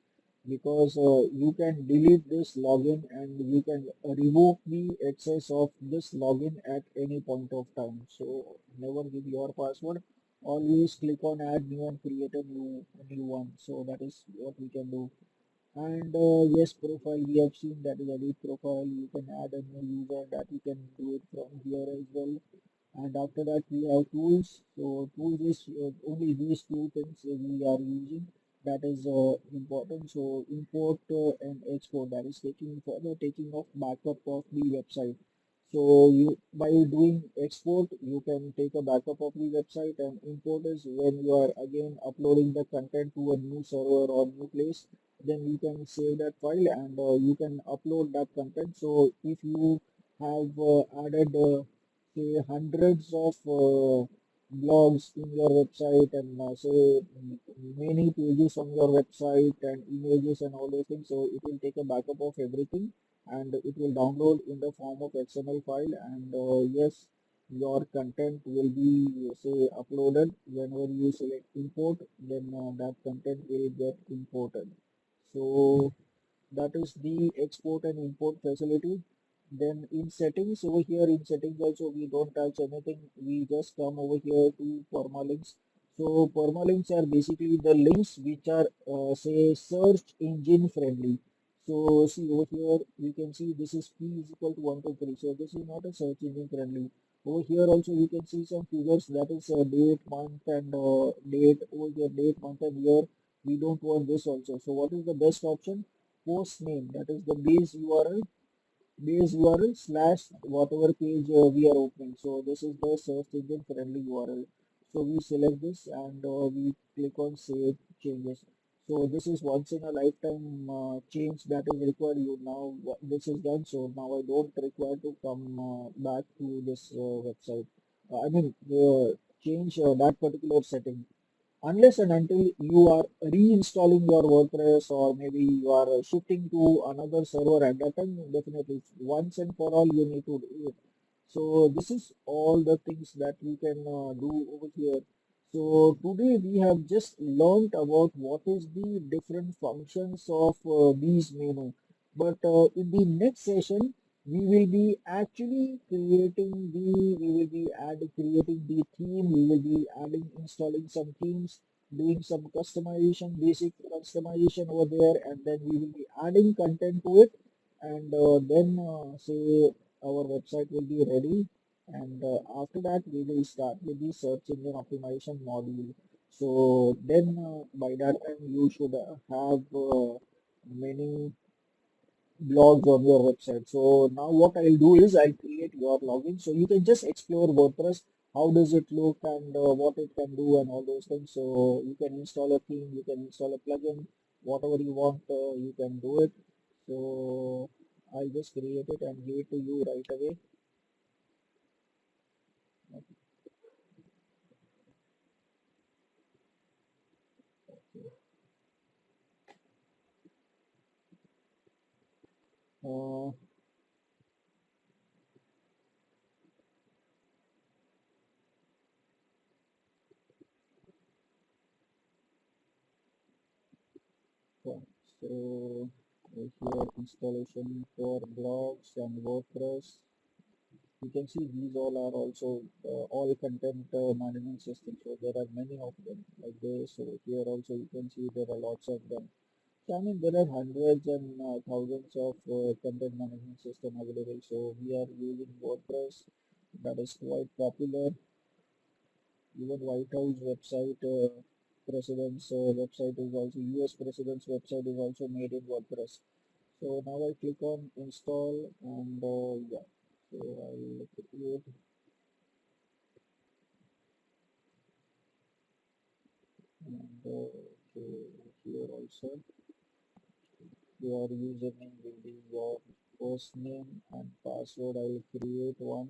because you can delete this login and you can revoke the access of this login at any point of time. So never give your password. Always click on add new and create a new one. So that is what we can do. And yes, profile we have seen that is edit profile. You can add a new user that you can do it from here as well. And after that we have tools. So tools is only these two things we are using, that is important. So import and export, that is taking for the taking of backup of the website. So you by doing export you can take a backup of the website, and import is when you are again uploading the content to a new server or new place, then you can save that file and you can upload that content. So if you have added say hundreds of blogs in your website and say many pages on your website and images and all those things, so it will take a backup of everything and it will download in the form of XML file, and yes, your content will be say uploaded. Whenever you select import, then that content will get imported. So that is the export and import facility. Then in settings, over here in settings also we don't touch anything, we just come over here to permalinks. So permalinks are basically the links which are say search engine friendly. So see over here you can see this is p is equal to 1 to 3, so this is not a search engine friendly. Over here also you can see some figures, that is date, month and date. Over here date, month and year, we don't want this also. So what is the best option? Post name, that is the base URL, base URL slash whatever page we are opening. So this is the search engine friendly URL. So we select this and we click on save changes. So this is once in a lifetime change that is required. You now this is done. So now I don't require to come back to this website. I mean change that particular setting unless and until you are reinstalling your WordPress or maybe you are shifting to another server at that time, definitely once and for all you need to do it. So this is all the things that we can do over here. So today we have just learned about what is the different functions of these menu. But in the next session, we will be actually we will be creating the theme, we will be installing some themes, doing some customization, basic customization over there, and then we will be adding content to it, and then say our website will be ready, and after that we will start with the search engine optimization module. So then by that time you should have many blogs on your website. So now what I'll do is I'll create your login so you can just explore WordPress, how does it look and what it can do and all those things. So you can install a theme, you can install a plugin, whatever you want, you can do it. So I'll just create it and give it to you right away. Uh, yeah. So here installation for blogs and WordPress. You can see these all are also all content management systems. So there are many of them like this. So here also you can see there are lots of them. So I mean there are hundreds and thousands of content management system available. So we are using WordPress, that is quite popular. Even White House website, president's website is also US president's website is also made in WordPress. So now I click on install and yeah. So I'll create and okay, here also your username will be your first name and password. I will create one.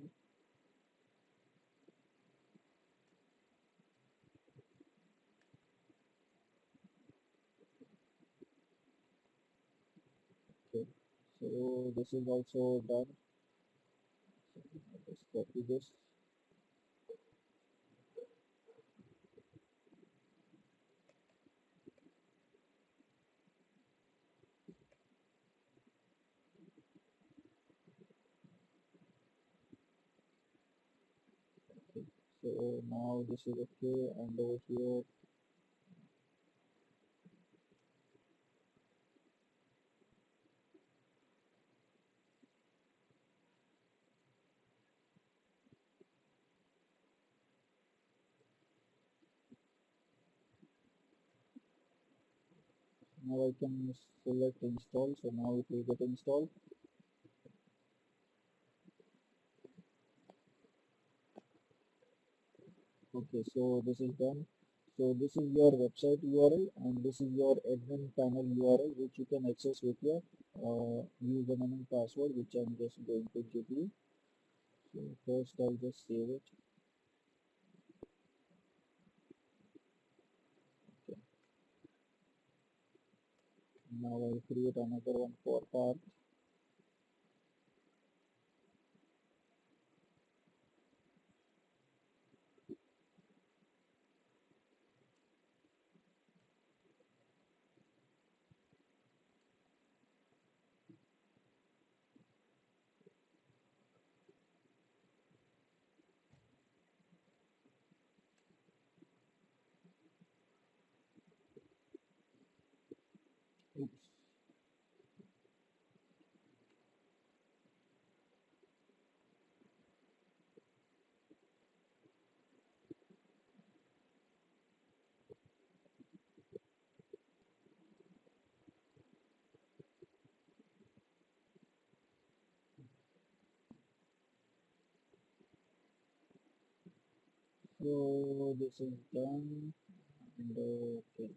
Okay, so this is also done. So I'll just copy this. Okay, so now this is okay, and over here now I can select install. So now it will get installed. Okay, so this is done. So this is your website URL and this is your admin panel URL which you can access with your username and password, which I'm just going to give you. So first I'll just save it. Okay. Now I'll create another one for part. Oops. So this is done and okay.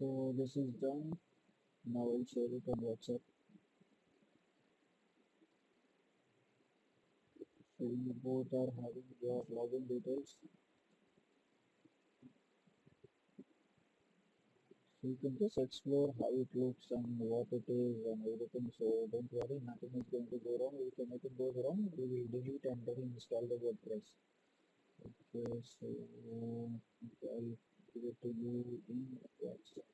So this is done. Now I'll share it on WhatsApp. So you both are having your login details. So you can just explore how it looks and what it is and everything. So don't worry, nothing is going to go wrong. If anything goes wrong, we will delete and reinstall the WordPress. Okay, so I'll give it to you in WhatsApp.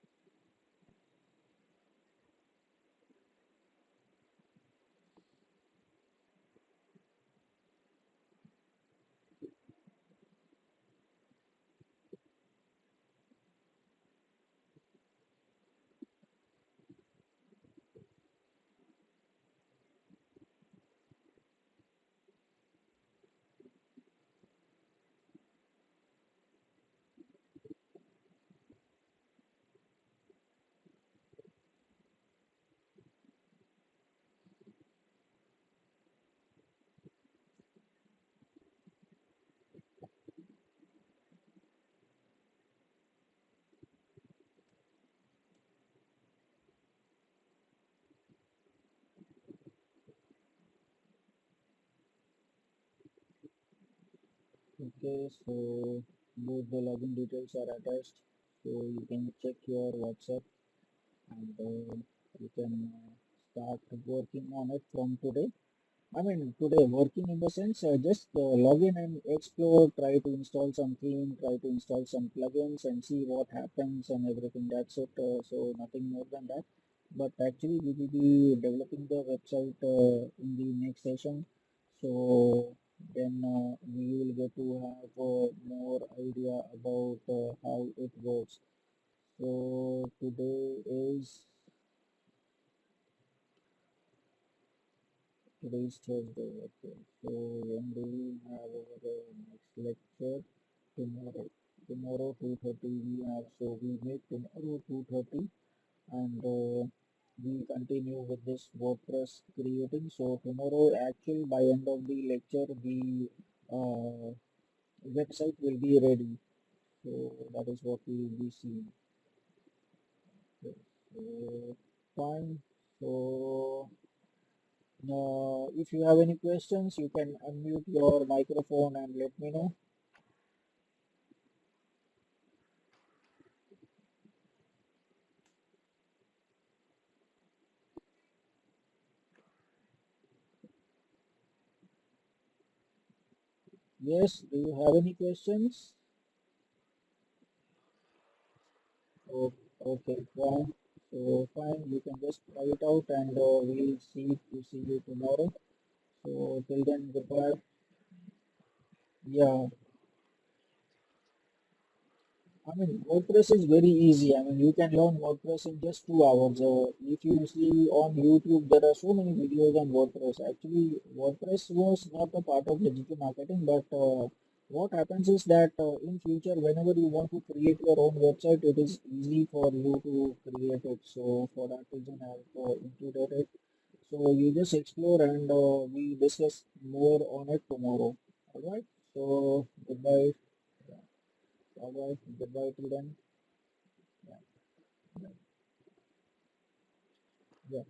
Okay, so both the login details are attached. So you can check your WhatsApp and you can start working on it from today. I mean, today working in the sense just log in and explore, try to install some theme, try to install some plugins and see what happens and everything. That's it. So nothing more than that. But actually, we will be developing the website in the next session. So then we will get to have more idea about how it works. So today's Thursday. Okay. So when do we have our next lecture? Tomorrow. Tomorrow 2:30 we have. So we make tomorrow 2:30 and we continue with this WordPress creating. So tomorrow actually by end of the lecture the uh, website will be ready. So that is what we will be seeing. Okay. So fine. So if you have any questions, you can unmute your microphone and let me know. Yes, do you have any questions? Oh, okay, fine. So fine, you can just try it out and we'll see you tomorrow. So till then, goodbye. Yeah, I mean, WordPress is very easy. I mean, you can learn WordPress in just 2 hours. If you see on YouTube, there are so many videos on WordPress. Actually, WordPress was not a part of digital marketing, but what happens is that in future, whenever you want to create your own website, it is easy for you to create it. So for that reason, I've included it. So you just explore and we discuss more on it tomorrow. All right. So goodbye. Yeah. All right. Goodbye till then. Yeah. Yeah.